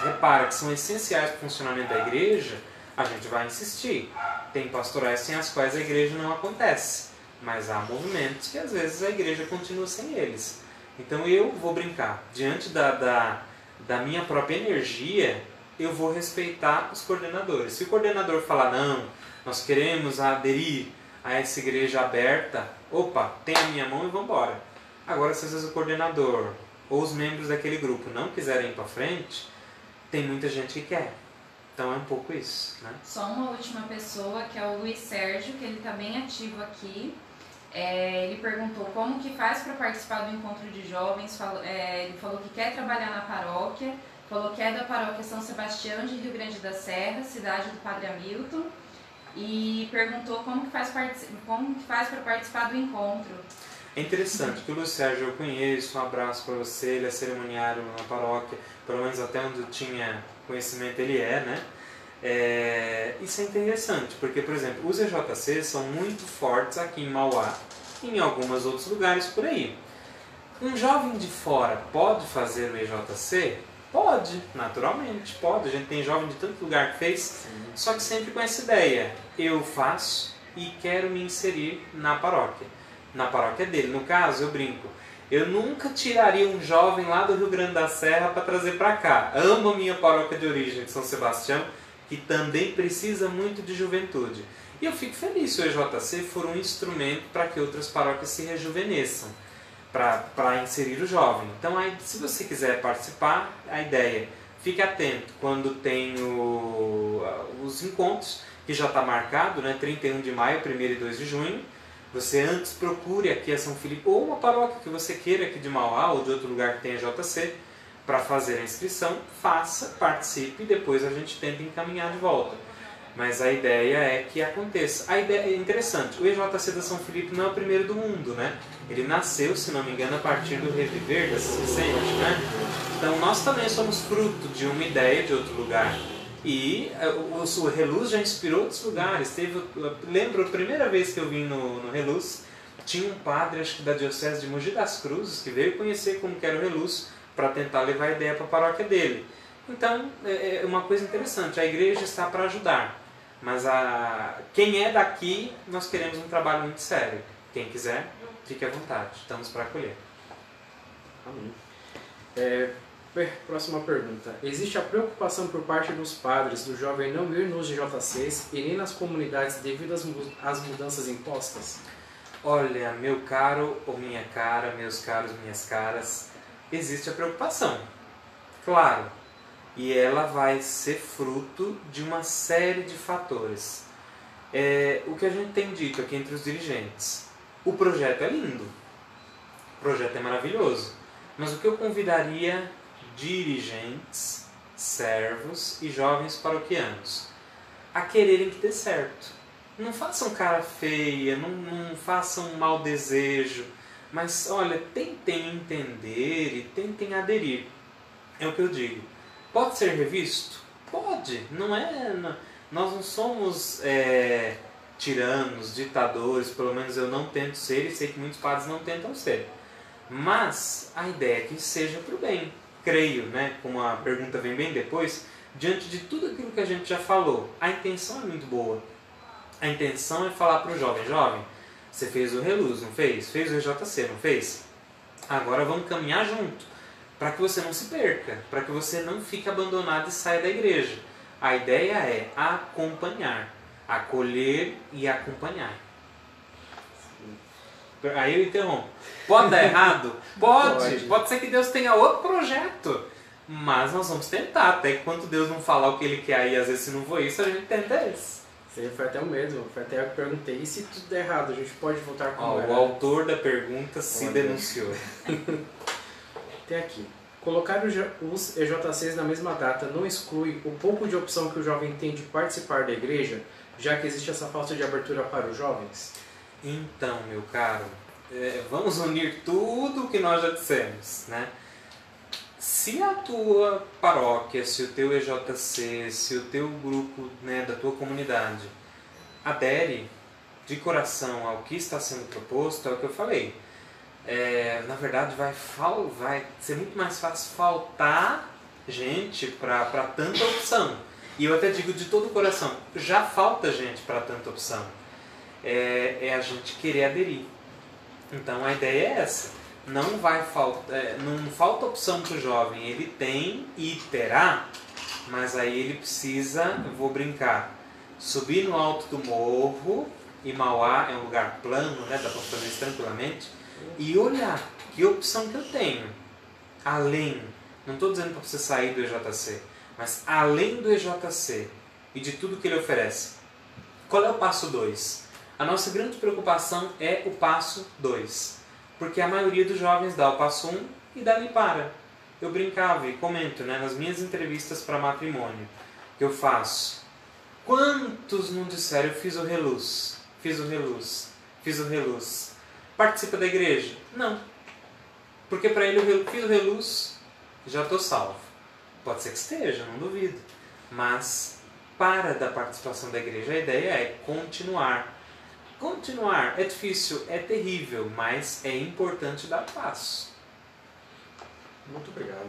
repara que são essenciais para o funcionamento da igreja, a gente vai insistir. Tem pastorais sem as quais a igreja não acontece, mas há movimentos que às vezes a igreja continua sem eles. Então eu vou brincar, diante da minha própria energia, eu vou respeitar os coordenadores. Se o coordenador falar, não, nós queremos aderir a essa igreja aberta, opa, tem a minha mão e vamos embora. Agora, se às vezes o coordenador ou os membros daquele grupo não quiserem ir para frente, tem muita gente que quer. Então é um pouco isso, né? Só uma última pessoa, que é o Luiz Sérgio, que ele está bem ativo aqui. Ele perguntou como que faz para participar do encontro de jovens. Ele falou que quer trabalhar na paróquia, falou que é da paróquia São Sebastião de Rio Grande da Serra, cidade do Padre Hamilton, e perguntou como que faz para participar do encontro. É interessante que o Luiz Sérgio eu conheço, um abraço para você, ele é cerimoniário na paróquia, pelo menos até onde eu tinha conhecimento ele né? Isso é interessante, porque, por exemplo, os EJCs são muito fortes aqui em Mauá e em alguns outros lugares por aí. Um jovem de fora pode fazer o EJC? Pode, naturalmente, pode. A gente tem jovem de tanto lugar que fez, sim, só que sempre com essa ideia. Eu faço e quero me inserir na paróquia. na paróquia dele. No caso, eu brinco, eu nunca tiraria um jovem lá do Rio Grande da Serra para trazer para cá. Amo a minha paróquia de origem de São Sebastião, que também precisa muito de juventude. E eu fico feliz se o EJC for um instrumento para que outras paróquias se rejuvenesçam, para inserir o jovem. Então, aí, se você quiser participar, a ideia, fique atento quando tem os encontros, que já está marcado, né, 31 de maio, 1º e 2 de junho. Você antes procure aqui a São Filipe, ou uma paróquia que você queira aqui de Mauá, ou de outro lugar que tenha JC, para fazer a inscrição, faça, participe e depois a gente tenta encaminhar de volta. Mas a ideia é que aconteça. A ideia é interessante, o EJC da São Filipe não é o primeiro do mundo, né? Ele nasceu, se não me engano, a partir do Reviver da São Vicente, né? Então nós também somos fruto de uma ideia de outro lugar. E o Reluz já inspirou outros lugares. Lembro, a primeira vez que eu vim no Reluz, tinha um padre, acho que da Diocese de Mogi das Cruzes, que veio conhecer como que era o Reluz, para tentar levar a ideia para a paróquia dele. Então, é uma coisa interessante, a igreja está para ajudar, mas quem é daqui, nós queremos um trabalho muito sério. Quem quiser, fique à vontade, estamos para acolher. Amém. Próxima pergunta. Existe a preocupação por parte dos padres do jovem não ir nos GJCs e nem nas comunidades devido às mudanças impostas? Olha, meu caro ou minha cara, meus caros, minhas caras, existe a preocupação, claro, e ela vai ser fruto de uma série de fatores. O que a gente tem dito aqui entre os dirigentes, o projeto é lindo, o projeto é maravilhoso, mas o que eu convidaria dirigentes, servos e jovens paroquianos a quererem que dê certo. Não façam cara feia, não façam mau desejo, mas, olha, tentem entender e tentem aderir. É o que eu digo. Pode ser revisto? Pode. Nós não somos tiranos, ditadores, pelo menos eu não tento ser e sei que muitos padres não tentam ser. Mas a ideia é que seja para o bem. Creio, né, como a pergunta vem bem depois, diante de tudo aquilo que a gente já falou, a intenção é muito boa. A intenção é falar para o jovem, você fez o Reluz, não fez? Fez o EJC, não fez? Agora vamos caminhar junto, para que você não se perca, para que você não fique abandonado e saia da igreja. A ideia é acompanhar, acolher e acompanhar. Aí eu interrompo. Pode dar errado? Pode ser que Deus tenha outro projeto, mas nós vamos tentar, até que quando Deus não falar o que Ele quer aí, às vezes se não for isso, a gente tenta esse. Foi até o mesmo, foi até eu que perguntei, e se tudo der errado, a gente pode voltar com o autor da pergunta se denunciou. Tem aqui, colocar os EJCs na mesma data não exclui o pouco de opção que o jovem tem de participar da igreja, já que existe essa falta de abertura para os jovens? Então, meu caro, vamos unir tudo o que nós já dissemos, né? Se a tua paróquia, se o teu EJC, se o teu grupo, né, da tua comunidade adere de coração ao que está sendo proposto, é o que eu falei. Na verdade, vai ser muito mais fácil faltar gente para tanta opção. E eu até digo de todo o coração, já falta gente para tanta opção. A gente querer aderir. Então a ideia é essa. Não falta opção para o jovem, ele tem e terá, mas aí ele precisa, eu vou brincar, subir no alto do morro, e Mauá é um lugar plano, né, dá para fazer isso tranquilamente, e olhar que opção que eu tenho, além, não estou dizendo para você sair do EJC, mas além do EJC e de tudo que ele oferece, qual é o passo 2? A nossa grande preocupação é o passo 2. Porque a maioria dos jovens dá o passo 1 e dali para. Eu brincava e comento, né, nas minhas entrevistas para matrimônio que eu faço. Quantos não disseram, eu fiz o Reluz, fiz o Reluz, fiz o Reluz. Participa da igreja? Não. Porque para ele eu fiz o Reluz, já estou salvo. Pode ser que esteja, não duvido. Mas para da participação da igreja, a ideia é continuar. Continuar é difícil, é terrível, mas é importante dar passo. Muito obrigado.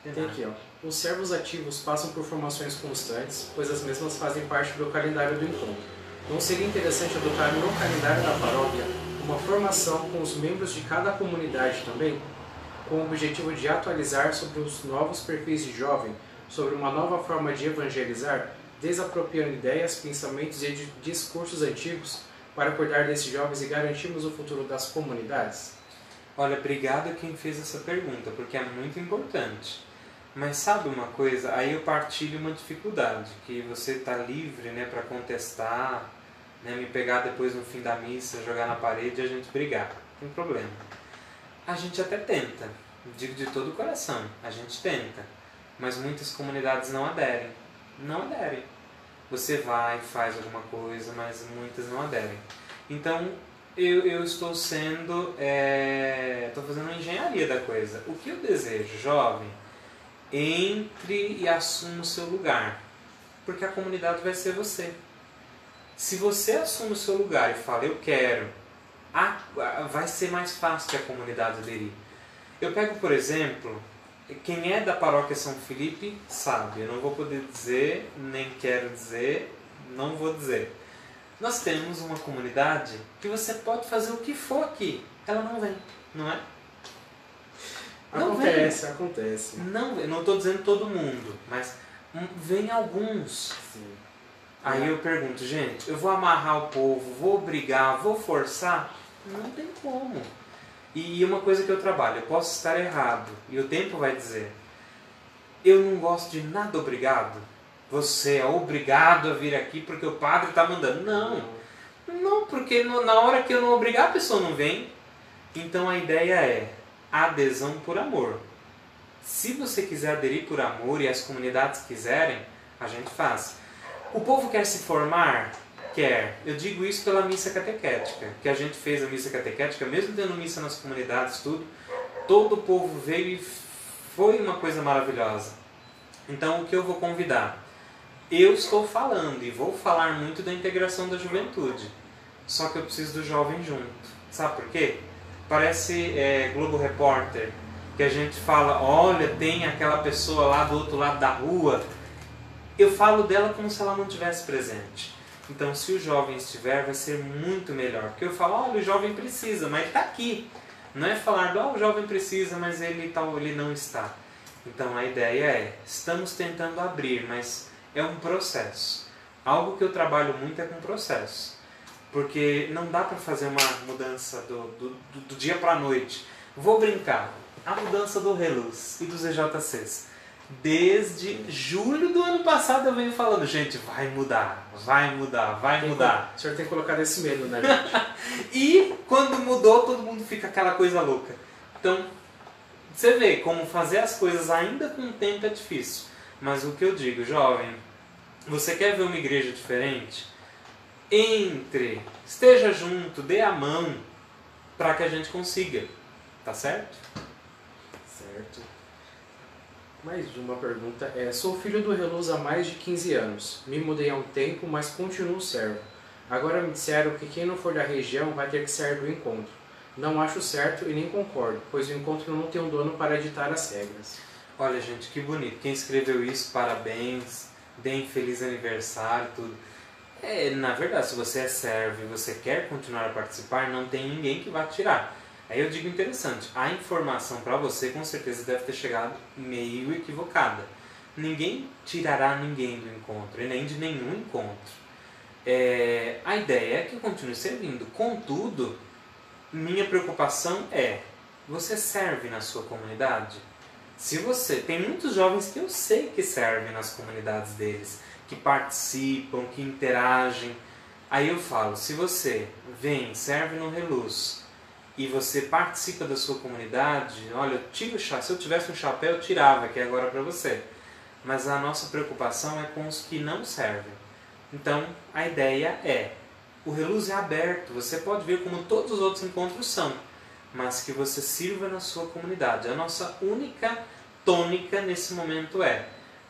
Tem aqui, os servos ativos passam por formações constantes, pois as mesmas fazem parte do calendário do encontro. Não seria interessante adotar no calendário da paróquia uma formação com os membros de cada comunidade também, com o objetivo de atualizar sobre os novos perfis de jovem, sobre uma nova forma de evangelizar, desapropriando ideias, pensamentos e discursos antigos para cuidar desses jovens e garantirmos o futuro das comunidades? Olha, obrigado a quem fez essa pergunta, porque é muito importante. Mas sabe uma coisa? Aí eu partilho uma dificuldade, que você está livre, né, para contestar, né, me pegar depois no fim da missa, jogar na parede e a gente brigar. Não tem problema. A gente até tenta, digo de todo o coração, a gente tenta. Mas muitas comunidades não aderem. Não aderem. Você vai, faz alguma coisa, mas muitas não aderem. Então, eu estou sendo... estou fazendo uma engenharia da coisa. O que eu desejo, jovem? Entre e assuma o seu lugar. Porque a comunidade vai ser você. Se você assume o seu lugar e fala, eu quero, vai ser mais fácil que a comunidade aderir. Eu pego, por exemplo, quem é da paróquia São Felipe sabe. Eu não vou poder dizer, nem quero dizer, não vou dizer. Nós temos uma comunidade que você pode fazer o que for aqui. Ela não vem, não é? Acontece. Não estou dizendo todo mundo, mas vem alguns. Sim. Aí eu pergunto, gente, eu vou amarrar o povo, vou obrigar, vou forçar? Não tem como. E uma coisa que eu trabalho, eu posso estar errado, e o tempo vai dizer. Eu não gosto de nada obrigado. Você é obrigado a vir aqui porque o padre está mandando. Não, porque na hora que eu não obrigar a pessoa não vem. Então a ideia é adesão por amor. Se você quiser aderir por amor e as comunidades quiserem, a gente faz. O povo quer se formar? Quer. Eu digo isso pela missa catequética, que a gente fez a missa catequética, mesmo tendo missa nas comunidades, tudo, todo o povo veio e foi uma coisa maravilhosa. Então o que eu vou convidar? Eu estou falando e vou falar muito da integração da juventude, só que eu preciso do jovem junto. Sabe por quê? Parece Globo Repórter, que a gente fala, olha, tem aquela pessoa lá do outro lado da rua. Eu falo dela como se ela não estivesse presente. Então, se o jovem estiver, vai ser muito melhor. Porque eu falo, olha, o jovem precisa, mas ele está aqui. Não é falar, o jovem precisa, mas ele não está. Então, a ideia é, estamos tentando abrir, mas é um processo. Algo que eu trabalho muito é com processo. Porque não dá para fazer uma mudança do dia para a noite. Vou brincar. A mudança do Reluz e dos EJCs. Desde julho do ano passado eu venho falando, gente, vai mudar. O senhor tem colocado esse medo, né, gente? E quando mudou, todo mundo fica aquela coisa louca. Então, você vê como fazer as coisas ainda com o tempo é difícil. Mas o que eu digo, jovem, você quer ver uma igreja diferente? Esteja junto, dê a mão para que a gente consiga. Tá certo? Certo. Mais uma pergunta sou filho do Reluz há mais de 15 anos. Me mudei há um tempo, mas continuo servo. Agora me disseram que quem não for da região vai ter que sair do encontro. Não acho certo e nem concordo, pois o encontro não tem um dono para ditar as regras. Olha, gente, que bonito. Quem escreveu isso, parabéns. Deem feliz aniversário, tudo. Na verdade, se você é servo e você quer continuar a participar, não tem ninguém que vá tirar. Aí eu digo interessante, a informação para você com certeza deve ter chegado meio equivocada. Ninguém tirará ninguém do encontro, e nem de nenhum encontro. A ideia é que eu continue servindo. Contudo, minha preocupação você serve na sua comunidade? Se você... Tem muitos jovens que eu sei que servem nas comunidades deles, que participam, que interagem. Aí eu falo, se você vem, serve no Reluz, e você participa da sua comunidade, olha, se eu tivesse um chapéu, eu tirava, que é agora para você. Mas a nossa preocupação é com os que não servem. Então, a ideia o Reluz é aberto, você pode ver como todos os outros encontros são, mas que você sirva na sua comunidade. A nossa única tônica nesse momento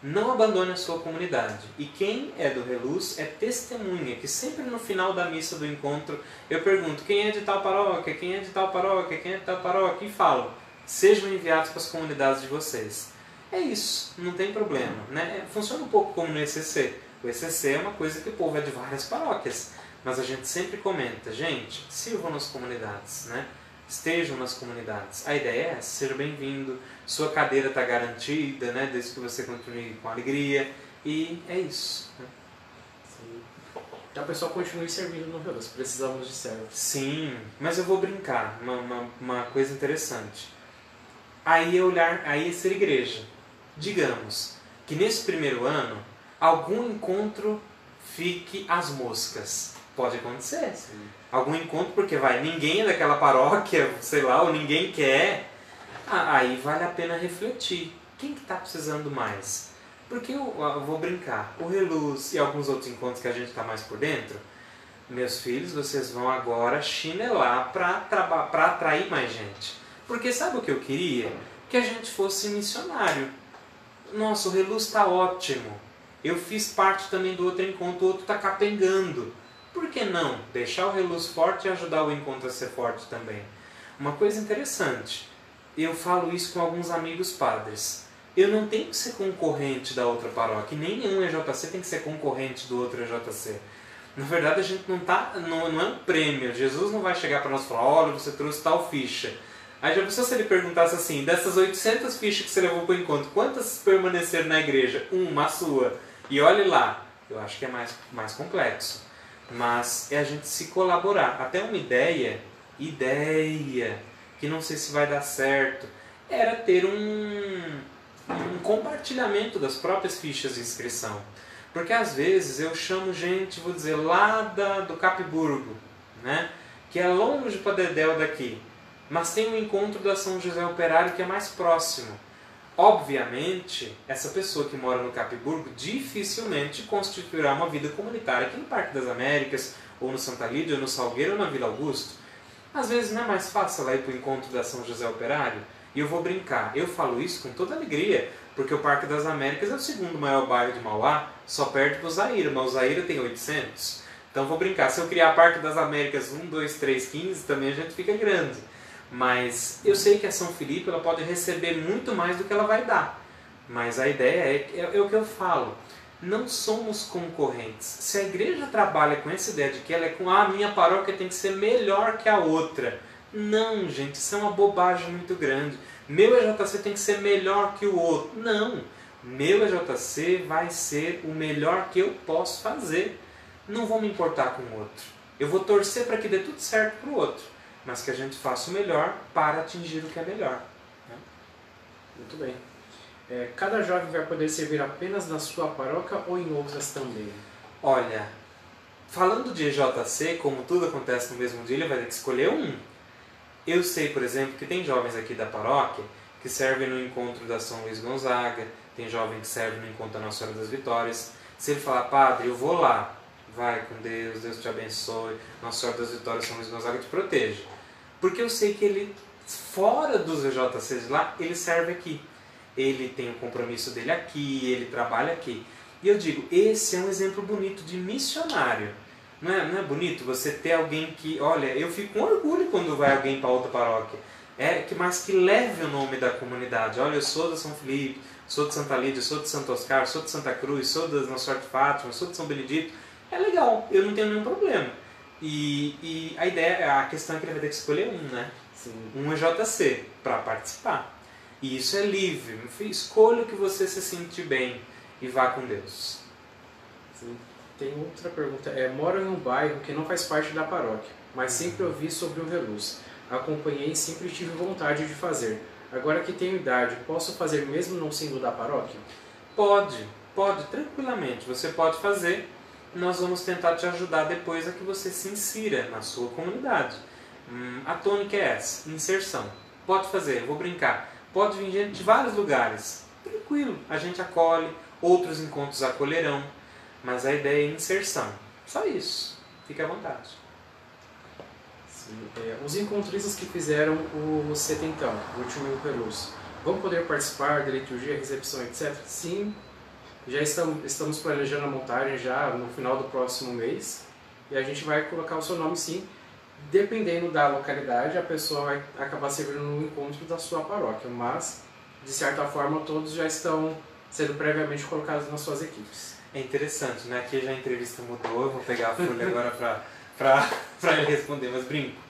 não abandone a sua comunidade. E quem é do Reluz é testemunha, que sempre no final da missa do encontro eu pergunto, quem é de tal paróquia, quem é de tal paróquia, quem é de tal paróquia, e falo, sejam enviados para as comunidades de vocês. É isso, não tem problema, né? Funciona um pouco como no ECC. O ECC é uma coisa que o povo é de várias paróquias, mas a gente sempre comenta, gente, sirvam nas comunidades, né? Estejam nas comunidades. A ideia é essa, seja bem-vindo, sua cadeira está garantida, né? Desde que você continue com alegria, e é isso. Né? Que a pessoa continue servindo no Reluz, precisamos de servos. Sim, mas eu vou brincar, uma coisa interessante. Aí ser igreja. Digamos que nesse primeiro ano, algum encontro fique às moscas. Pode acontecer. Sim. Algum encontro, porque ninguém é daquela paróquia, sei lá, ou ninguém quer. Aí vale a pena refletir. Quem que está precisando mais? Porque eu vou brincar. O Reluz e alguns outros encontros que a gente está mais por dentro, meus filhos, vocês vão agora chinelar para atrair mais gente. Porque sabe o que eu queria? Que a gente fosse missionário. Nossa, o Reluz está ótimo. Eu fiz parte também do outro encontro, o outro está capengando. Por que não deixar o Reluz forte e ajudar o encontro a ser forte também? Uma coisa interessante, eu falo isso com alguns amigos padres. Eu não tenho que ser concorrente da outra paróquia, nem nenhum EJC tem que ser concorrente do outro EJC. Na verdade, a gente não é um prêmio. Jesus não vai chegar para nós e falar, olha, você trouxe tal ficha. Aí já pensou se ele perguntasse assim, dessas 800 fichas que você levou para o encontro, quantas permaneceram na igreja? Uma, a sua. E olhe lá. Eu acho que é mais complexo. Mas é a gente se colaborar. Até uma ideia, que não sei se vai dar certo, era ter um compartilhamento das próprias fichas de inscrição. Porque às vezes eu chamo gente, vou dizer, lá do Capiburgo, né? Que é longe para Dedéu daqui. Mas tem um encontro da São José Operário que é mais próximo. Obviamente, essa pessoa que mora no Capiburgo dificilmente constituirá uma vida comunitária aqui no Parque das Américas, ou no Santa Lídia, ou no Salgueiro, ou na Vila Augusto. Às vezes não é mais fácil ela ir para o encontro da São José Operário? E eu vou brincar, eu falo isso com toda alegria, porque o Parque das Américas é o segundo maior bairro de Mauá, só perde para o Zaira, mas o Zaira tem 800. Então vou brincar, se eu criar Parque das Américas 1, 2, 3, 15, também a gente fica grande. Mas eu sei que a São Filipe ela pode receber muito mais do que ela vai dar. Mas a ideia é o que eu falo. Não somos concorrentes. Se a igreja trabalha com essa ideia de que ela é com a minha paróquia tem que ser melhor que a outra. Não, gente, isso é uma bobagem muito grande. Meu EJC tem que ser melhor que o outro. Não. Meu EJC vai ser o melhor que eu posso fazer. Não vou me importar com o outro. Eu vou torcer para que dê tudo certo para o outro. Mas que a gente faça o melhor para atingir o que é melhor. Muito bem. Cada jovem vai poder servir apenas na sua paróquia ou em outras também? Olha, falando de EJC, como tudo acontece no mesmo dia, ele vai ter que escolher um. Eu sei, por exemplo, que tem jovens aqui da paróquia que servem no encontro da São Luís Gonzaga, tem jovem que serve no encontro da Nossa Senhora das Vitórias. Se ele falar, padre, eu vou lá, vai com Deus, Deus te abençoe, Nossa Senhora das Vitórias, São Luís Gonzaga te proteja. Porque eu sei que ele, fora dos EJCs lá, ele serve aqui. Ele tem o compromisso dele aqui, ele trabalha aqui. E eu digo, esse é um exemplo bonito de missionário. Não é bonito você ter alguém que, olha, eu fico com orgulho quando vai alguém para outra paróquia. Mas que leve o nome da comunidade. Olha, eu sou da São Filipe, sou de Santa Lídia, sou de Santo Oscar, sou de Santa Cruz, sou da Nossa Senhora de Fátima, sou de São Benedito. É legal, eu não tenho nenhum problema. E a questão é que ele vai ter que escolher um, né? Sim. Um EJC para participar. E isso é livre. Meu filho, escolha o que você se sentir bem e vá com Deus. Sim. Tem outra pergunta. Moro em um bairro que não faz parte da paróquia, mas sempre ouvi sobre o Reluz. Acompanhei e sempre tive vontade de fazer. Agora que tenho idade, posso fazer mesmo não sendo da paróquia? Pode, tranquilamente. Você pode fazer. Nós vamos tentar te ajudar depois a que você se insira na sua comunidade. A tônica é essa, inserção. Pode fazer, vou brincar. Pode vir gente de vários lugares. Tranquilo, a gente acolhe, outros encontros acolherão. Mas a ideia é inserção. Só isso. Fique à vontade. Sim. Os encontristas que fizeram o setentão, o último Reluz, vão poder participar da liturgia, recepção, etc? Sim. Já estamos planejando a montagem já no final do próximo mês. E a gente vai colocar o seu nome sim. Dependendo da localidade, a pessoa vai acabar servindo no encontro da sua paróquia. Mas, de certa forma, todos já estão sendo previamente colocados nas suas equipes. É interessante, né? Aqui já a entrevista mudou, eu vou pegar a folha agora para ele responder, mas brinco.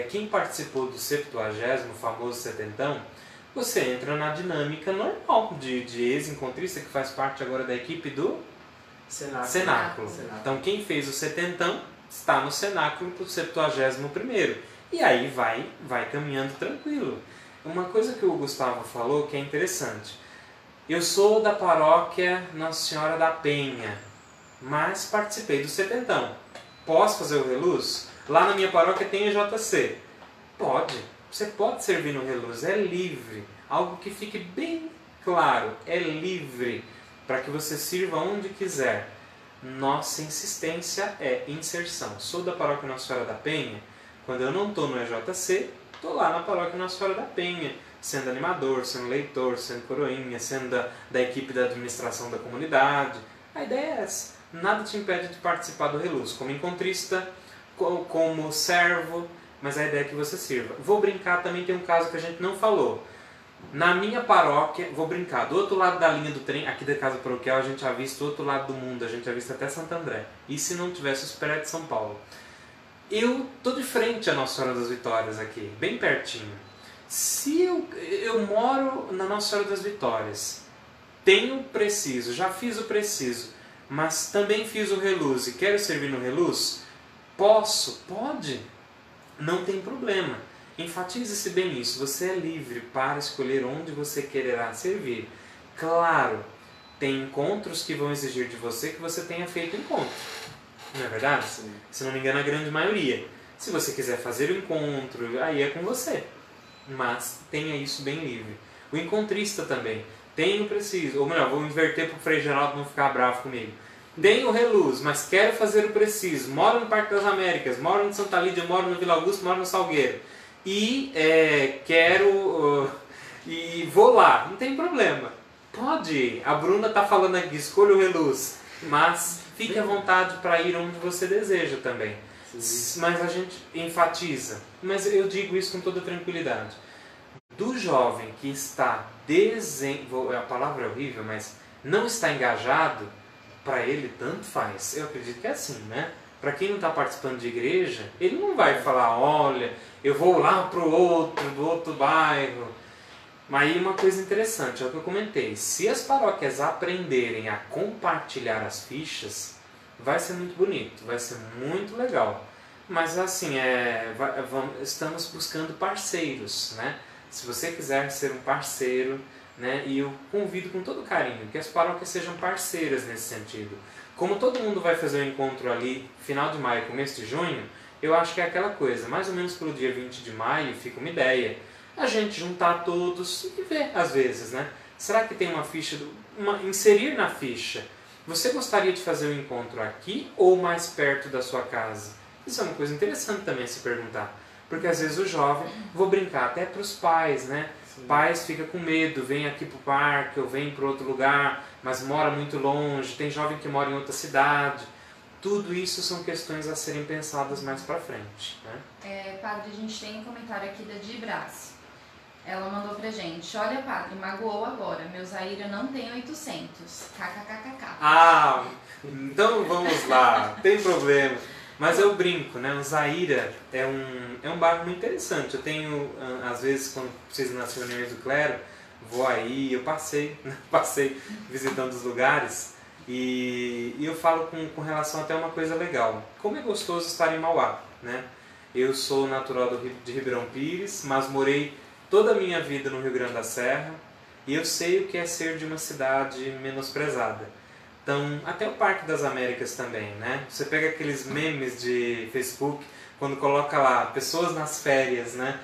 Quem participou do 70º, famoso setentão, você entra na dinâmica normal de ex-encontrista que faz parte agora da equipe do Cenáculo. Então quem fez o setentão está no Cenáculo para o 71º. E aí vai caminhando tranquilo. Uma coisa que o Gustavo falou que é interessante. Eu sou da paróquia Nossa Senhora da Penha, mas participei do setentão. Posso fazer o reluz? Lá na minha paróquia tem EJC. Pode. Você pode servir no reluz. É livre. Algo que fique bem claro. É livre para que você sirva onde quiser. Nossa insistência é inserção. Sou da paróquia Nossa Senhora da Penha. Quando eu não estou no EJC, estou lá na paróquia Nossa Senhora da Penha, sendo animador, sendo leitor, sendo coroinha, sendo da equipe da administração da comunidade. A ideia é essa. Nada te impede de participar do reluz, como encontrista, como servo, mas a ideia é que você sirva. Vou brincar, também tem um caso que a gente não falou. Na minha paróquia, vou brincar, do outro lado da linha do trem, aqui da casa paroquial, a gente já visto do outro lado do mundo, a gente já visto até Santo André. E se não tivesse os prédios de São Paulo? Eu tô de frente à Nossa Senhora das Vitórias aqui, bem pertinho. Se eu moro na Nossa Senhora das Vitórias, tenho preciso, já fiz o preciso, mas também fiz o reluz e quero servir no reluz, posso? Pode. Não tem problema. Enfatize-se bem isso. Você é livre para escolher onde você quererá servir. Claro, tem encontros que vão exigir de você que você tenha feito encontro. Não é verdade? Sim. Se não me engano, a grande maioria. Se você quiser fazer o encontro, aí é com você. Mas tenha isso bem livre. O encontrista também. Tenho preciso. Ou melhor, vou inverter para o Frei Geraldo não ficar bravo comigo. Tenho reluz, mas quero fazer o preciso. Moro no Parque das Américas, moro no Santa Lídia, moro no Vila Augusto, moro no Salgueiro. E quero... e vou lá. Não tem problema. Pode ir. A Bruna está falando aqui, escolha o reluz. Mas fique à vontade para ir onde você deseja também. Sim. Mas a gente enfatiza. Mas eu digo isso com toda tranquilidade. Do jovem que está a palavra é horrível, mas não está engajado, para ele tanto faz. Eu acredito que é assim, né? Para quem não está participando de igreja, ele não vai falar, olha, eu vou lá para o do outro bairro. Mas aí uma coisa interessante, é o que eu comentei. Se as paróquias aprenderem a compartilhar as fichas, vai ser muito bonito, vai ser muito legal. Mas assim, estamos buscando parceiros, né? Se você quiser ser um parceiro, né? E eu convido com todo carinho que as paróquias sejam parceiras nesse sentido. Como todo mundo vai fazer um encontro ali, final de maio, começo de junho, eu acho que é aquela coisa, mais ou menos pelo dia 20 de maio, fica uma ideia. A gente juntar todos e ver, às vezes, né? Será que tem uma ficha, inserir na ficha, você gostaria de fazer o encontro aqui ou mais perto da sua casa? Isso é uma coisa interessante também a se perguntar. Porque às vezes o jovem, vou brincar até para os pais, né? Sim. Pais ficam com medo, vem aqui para o parque ou vem para outro lugar, mas mora muito longe, tem jovem que mora em outra cidade. Tudo isso são questões a serem pensadas mais para frente, né? Padre, a gente tem um comentário aqui da Dibras. Ela mandou pra gente, olha padre, magoou agora, meu Zaira não tem 800, kkkk. Ah, então vamos lá, tem problema. Mas eu brinco, né? O Zaira é um bairro muito interessante. Eu tenho, às vezes, quando preciso nas reuniões do clero, vou aí, eu passei visitando os lugares e eu falo com relação até a uma coisa legal. Como é gostoso estar em Mauá, né? Eu sou natural de Ribeirão Pires, mas morei toda a minha vida no Rio Grande da Serra e eu sei o que é ser de uma cidade menosprezada. Então, até o Parque das Américas também, né? Você pega aqueles memes de Facebook, quando coloca lá, pessoas nas férias, né?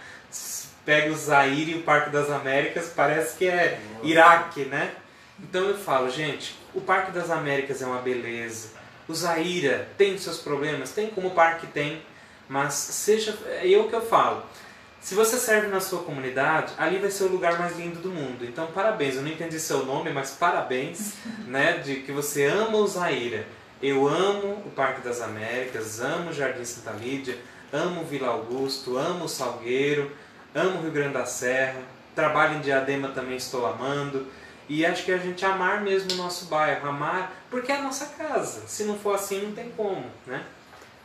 Pega o Zaire e o Parque das Américas, parece que é Iraque, né? Então eu falo, gente, o Parque das Américas é uma beleza. O Zaira tem seus problemas, tem como o parque tem, mas seja... É o que eu falo. Se você serve na sua comunidade, ali vai ser o lugar mais lindo do mundo. Então, parabéns. Eu não entendi seu nome, mas parabéns, né, de que você ama o Zaira. Eu amo o Parque das Américas, amo o Jardim Santa Lídia, amo o Vila Augusto, amo o Salgueiro, amo o Rio Grande da Serra. Trabalho em Diadema também estou amando. E acho que a gente amar mesmo o nosso bairro, amar, porque é a nossa casa. Se não for assim, não tem como, né?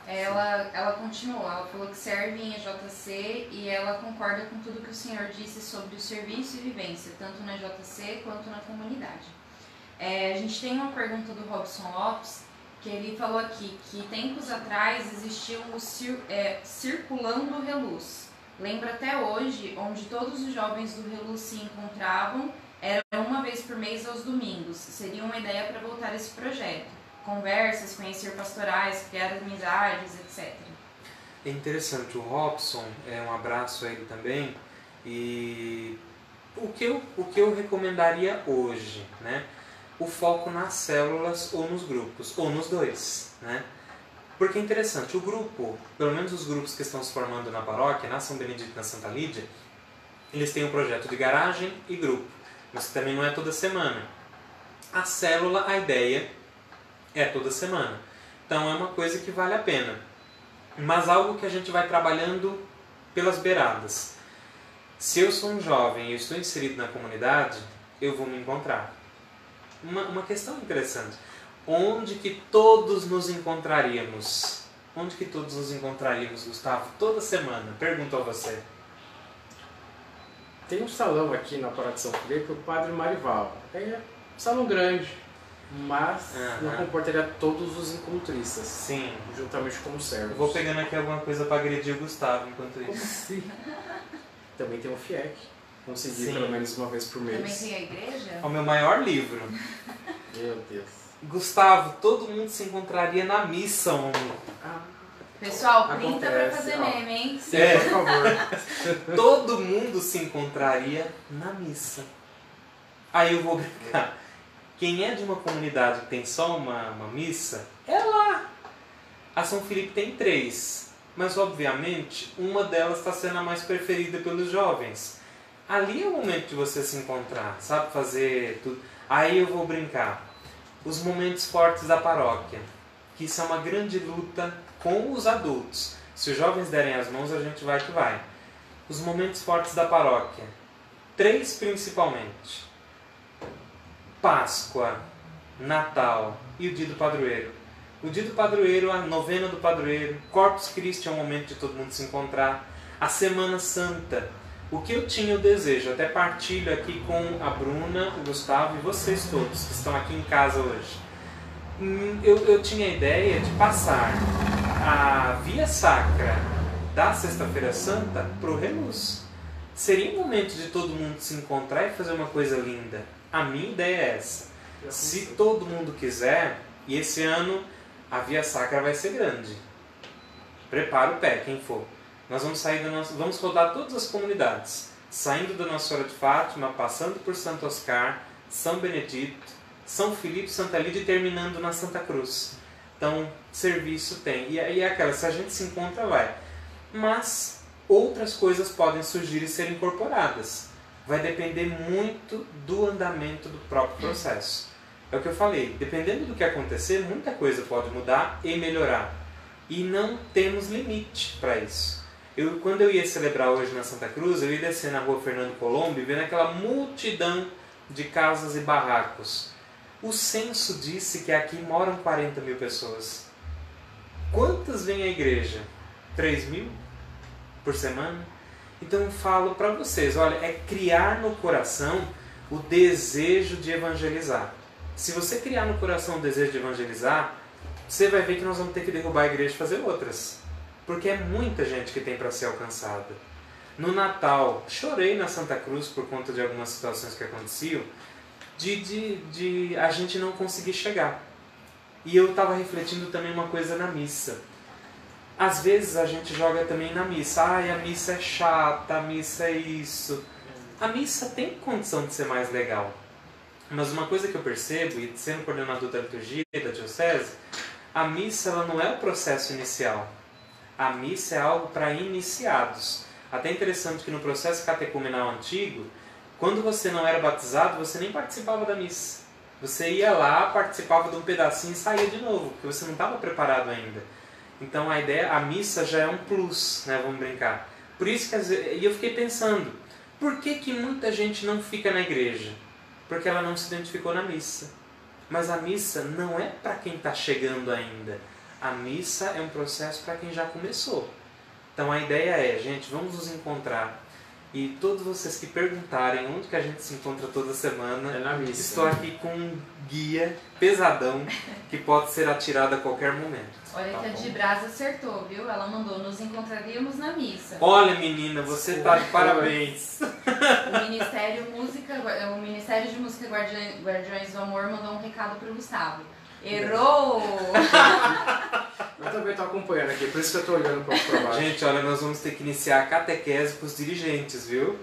Ela continuou, ela falou que serve em EJC e ela concorda com tudo que o senhor disse sobre o serviço e vivência, tanto na EJC quanto na comunidade. A gente tem uma pergunta do Robson Lopes, que ele falou aqui que tempos atrás existia o Circulando Reluz. Lembra até hoje, onde todos os jovens do Reluz se encontravam, era uma vez por mês aos domingos. Seria uma ideia para voltar esse projeto. Conversas, conhecer pastorais, criar amizades, etc. É interessante, o Robson, um abraço a ele também, e o que eu recomendaria hoje, né? O foco nas células ou nos grupos, ou nos dois, né? Porque é interessante, o grupo, pelo menos os grupos que estão se formando na paróquia, na São Benedito e na Santa Lídia, eles têm um projeto de garagem e grupo, mas também não é toda semana. A célula, a ideia é toda semana. Então é uma coisa que vale a pena. Mas algo que a gente vai trabalhando pelas beiradas. Se eu sou um jovem e estou inserido na comunidade, eu vou me encontrar. Uma questão interessante. Onde que todos nos encontraríamos? Onde que todos nos encontraríamos, Gustavo? Toda semana. Pergunto a você. Tem um salão aqui na Paróquia de São Felipe, o Padre Marival. É um salão grande, mas não comportaria todos os encontristas. Sim. Juntamente com os servos. Vou pegando aqui alguma coisa para agredir o Gustavo enquanto isso. Sim. Também tem o FIEC. Conseguir Sim. pelo menos uma vez por mês. Também tem a igreja? É o meu maior livro. Meu Deus. Gustavo, todo mundo se encontraria na missa, homem. Pessoal, printa pra Acontece, fazer meme, hein? Sim, por favor. Todo mundo se encontraria na missa. Aí eu vou brincar. Quem é de uma comunidade que tem só uma missa, é lá. A São Felipe tem 3. Mas, obviamente, uma delas está sendo a mais preferida pelos jovens. Ali é o momento de você se encontrar, sabe? Fazer tudo. Aí eu vou brincar. Os momentos fortes da paróquia. Que isso é uma grande luta com os adultos. Se os jovens derem as mãos, a gente vai que vai. Os momentos fortes da paróquia. 3 principalmente. Páscoa, Natal e o dia do padroeiro. O dia do padroeiro, a novena do padroeiro, Corpus Christi é um momento de todo mundo se encontrar. A Semana Santa. O que eu tinha o desejo, até partilho aqui com a Bruna, o Gustavo e vocês todos que estão aqui em casa hoje. Eu tinha a ideia de passar a Via Sacra da Sexta-feira Santa para o Reluz. Seria um momento de todo mundo se encontrar e fazer uma coisa linda. A minha ideia é essa. Se todo mundo quiser, e esse ano a Via Sacra vai ser grande. Prepara o pé, quem for. Nós vamos sair vamos rodar todas as comunidades, saindo da Nossa Senhora de Fátima, passando por Santo Oscar, São Benedito, São Filipe, Santa Lídia e terminando na Santa Cruz. Então, serviço tem. E aí é aquela, se a gente se encontra, vai. Mas outras coisas podem surgir e ser incorporadas. Vai depender muito do andamento do próprio processo. É o que eu falei, dependendo do que acontecer, muita coisa pode mudar e melhorar. E não temos limite para isso. Quando eu ia celebrar hoje na Santa Cruz, eu ia descer na rua Fernando Colombo e vendo aquela multidão de casas e barracos. O censo disse que aqui moram 40 mil pessoas. Quantas vêm à igreja? 3 mil por semana? Então eu falo para vocês, olha, é criar no coração o desejo de evangelizar. Se você criar no coração o desejo de evangelizar, você vai ver que nós vamos ter que derrubar a igreja e fazer outras. Porque é muita gente que tem para ser alcançada. No Natal, chorei na Santa Cruz por conta de algumas situações que aconteciam, de a gente não conseguir chegar. E eu estava refletindo também uma coisa na missa. Às vezes a gente joga também na missa. Ai, a missa é chata, a missa é isso. A missa tem condição de ser mais legal. Mas uma coisa que eu percebo, e sendo coordenador da liturgia da diocese, a missa ela não é o processo inicial. A missa é algo para iniciados. Até interessante que no processo catecumenal antigo, quando você não era batizado, você nem participava da missa. Você ia lá, participava de um pedacinho e saía de novo, porque você não estava preparado ainda. Então a ideia, a missa já é um plus, né? Vamos brincar. Por isso que e eu fiquei pensando, por que muita gente não fica na igreja? porque ela não se identificou na missa. Mas a missa não é para quem está chegando ainda. A missa é um processo para quem já começou. Então a ideia é, gente, vamos nos encontrar. E todos vocês que perguntarem onde que a gente se encontra toda semana, É na missa. estou aqui com um guia pesadão que pode ser atirado a qualquer momento. Olha Tá que a bom? de Brás acertou, viu? Ela mandou, nos encontraríamos na missa. Olha, menina, você tá de parabéns. O Ministério de Música Guardiões do Amor mandou um recado pro Gustavo. Errou! Eu também estou acompanhando aqui, por isso que eu estou olhando para baixo. Gente, olha, nós vamos ter que iniciar a catequese para os dirigentes, viu?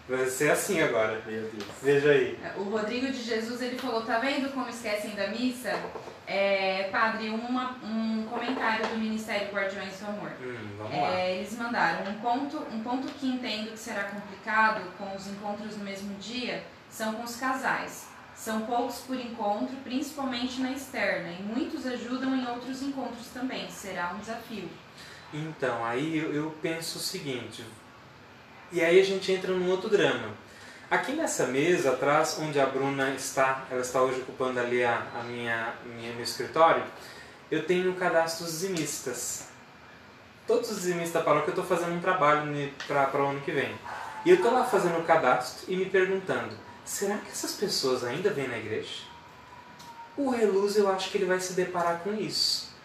Vai ser assim agora. Meu Deus. Veja aí. O Rodrigo de Jesus, ele falou, tá vendo como esquecem da missa? Padre, um comentário do Ministério Guardiões do Amor. Vamos lá. Eles mandaram um ponto que entendo que será complicado com os encontros no mesmo dia são com os casais. São poucos por encontro, principalmente na externa, e muitos ajudam em outros encontros também. Será um desafio. Então, aí eu penso o seguinte, e aí a gente entra num outro drama. Aqui nessa mesa atrás, onde a Bruna está, ela está hoje ocupando ali meu escritório, eu tenho um cadastro dos dizimistas. Todos os dizimistas da paróquia eu estou fazendo um trabalho para o ano que vem. E eu estou lá fazendo o cadastro e me perguntando, será que essas pessoas ainda vêm na igreja? O Reluz, eu acho que ele vai se deparar com isso.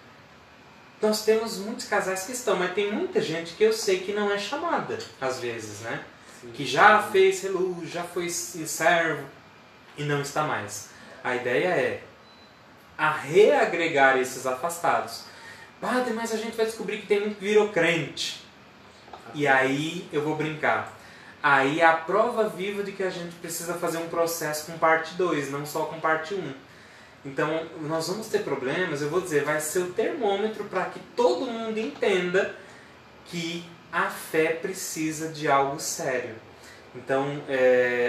Nós temos muitos casais que estão, mas tem muita gente que eu sei que não é chamada, às vezes, né? Sim. Que já fez Reluz, já foi servo e não está mais. A ideia é a reagregar esses afastados. Padre, mas a gente vai descobrir que tem muito que virou crente. E aí eu vou brincar. Aí é a prova viva de que a gente precisa fazer um processo com parte 2, não só com parte 1. Então, nós vamos ter problemas, eu vou dizer, vai ser o termômetro para que todo mundo entenda que a fé precisa de algo sério. Então,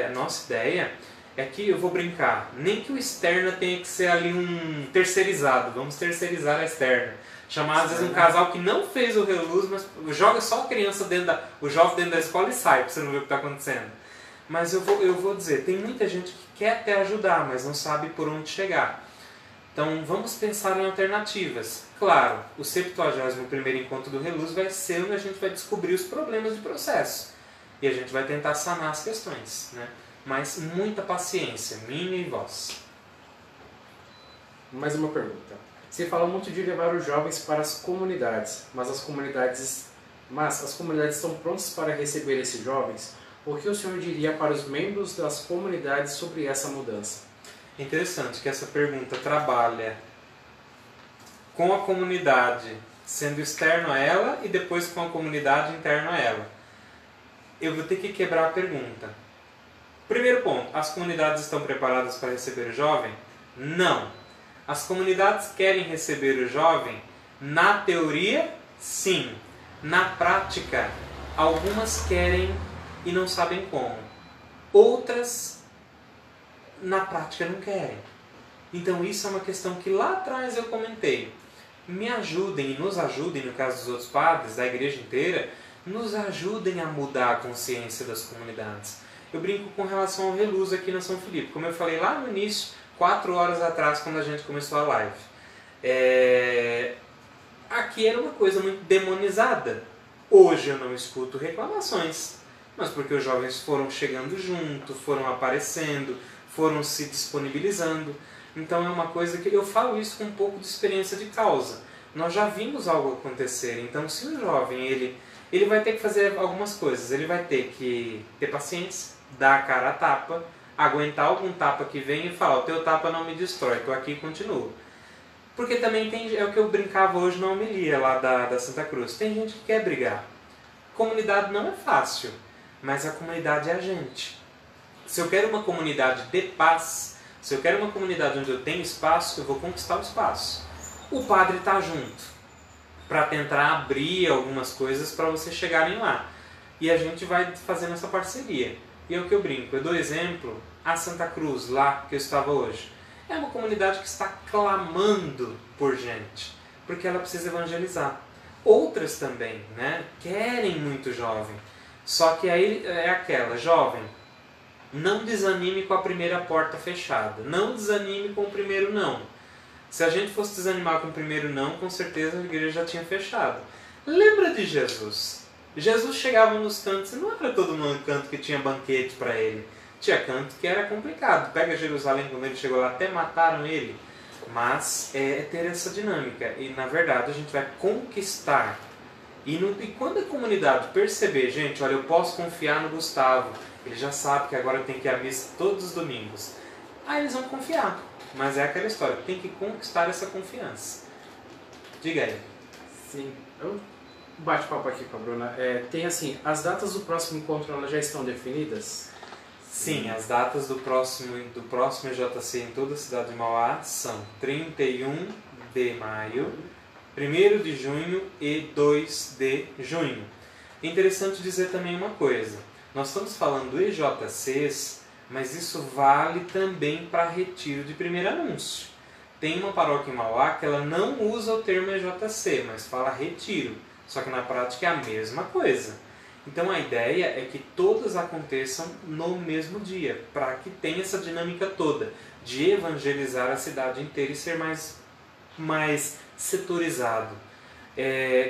a nossa ideia é que, eu vou brincar, nem que o externa tenha que ser ali um terceirizado, vamos terceirizar a externa. Chamar às vezes um casal que não fez o Reluz, mas joga só a criança o jovem dentro da escola e sai, para você não ver o que está acontecendo. Mas eu vou dizer, tem muita gente que quer até ajudar, mas não sabe por onde chegar. Então vamos pensar em alternativas. Claro, o 71º encontro do Reluz vai ser onde a gente vai descobrir os problemas de processo. E a gente vai tentar sanar as questões, né? Mas muita paciência, minha e vossa. Mais uma pergunta. Você fala muito de levar os jovens para as comunidades, mas as comunidades estão prontas para receber esses jovens? O que o senhor diria para os membros das comunidades sobre essa mudança? Interessante que essa pergunta trabalha com a comunidade, sendo externo a ela, e depois com a comunidade interna a ela. Eu vou ter que quebrar a pergunta. Primeiro ponto, as comunidades estão preparadas para receber o jovem? Não. As comunidades querem receber o jovem? Na teoria, sim. Na prática, algumas querem e não sabem como. Outras, na prática, não querem. Então isso é uma questão que lá atrás eu comentei. Me ajudem e nos ajudem, no caso dos outros padres, da igreja inteira, nos ajudem a mudar a consciência das comunidades. Eu brinco com relação ao Reluz aqui na São Felipe. Como eu falei lá no início, 4 horas atrás, quando a gente começou a live. Aqui era uma coisa muito demonizada. Hoje eu não escuto reclamações, mas porque os jovens foram chegando junto, foram aparecendo, foram se disponibilizando. Então é uma coisa que eu falo isso com um pouco de experiência de causa. Nós já vimos algo acontecer. Então se o jovem ele vai ter que fazer algumas coisas. Ele vai ter que ter paciência, dar a cara a tapa, aguentar algum tapa que vem e falar, o teu tapa não me destrói, estou aqui e continuo. Porque também é o que eu brincava hoje na homilia lá da Santa Cruz. Tem gente que quer brigar. Comunidade não é fácil, mas a comunidade é a gente. Se eu quero uma comunidade de paz, se eu quero uma comunidade onde eu tenho espaço, eu vou conquistar o espaço. O padre está junto, para tentar abrir algumas coisas para vocês chegarem lá. E a gente vai fazendo essa parceria. E é o que eu brinco, eu dou exemplo, a Santa Cruz, lá que eu estava hoje. É uma comunidade que está clamando por gente, porque ela precisa evangelizar. Outras também, né, querem muito jovem. Só que aí é aquela, jovem, Não desanime com a primeira porta fechada. Não desanime com o primeiro não. Se a gente fosse desanimar com o primeiro não, com certeza a igreja já tinha fechado. Lembra de Jesus? Jesus chegava nos cantos e não era todo mundo canto que tinha banquete para ele. Tinha canto que era complicado. Pega Jerusalém, quando ele chegou lá, até mataram ele. Mas é ter essa dinâmica. E na verdade a gente vai conquistar. E quando a comunidade perceber, gente, olha, eu posso confiar no Gustavo. Ele já sabe que agora tem que ir à missa todos os domingos. Aí eles vão confiar. Mas é aquela história, tem que conquistar essa confiança. Diga aí. Sim, eu bate-papo aqui com a Bruna. Tem assim, as datas do próximo encontro elas já estão definidas? Sim, as datas do próximo EJC em toda a cidade de Mauá são 31 de maio, 1º de junho e 2 de junho. É interessante dizer também uma coisa. Nós estamos falando do EJCs, mas isso vale também para retiro de primeiro anúncio. Tem uma paróquia em Mauá que ela não usa o termo EJC, mas fala retiro. Só que na prática é a mesma coisa. Então a ideia é que todas aconteçam no mesmo dia, para que tenha essa dinâmica toda de evangelizar a cidade inteira e ser mais setorizado.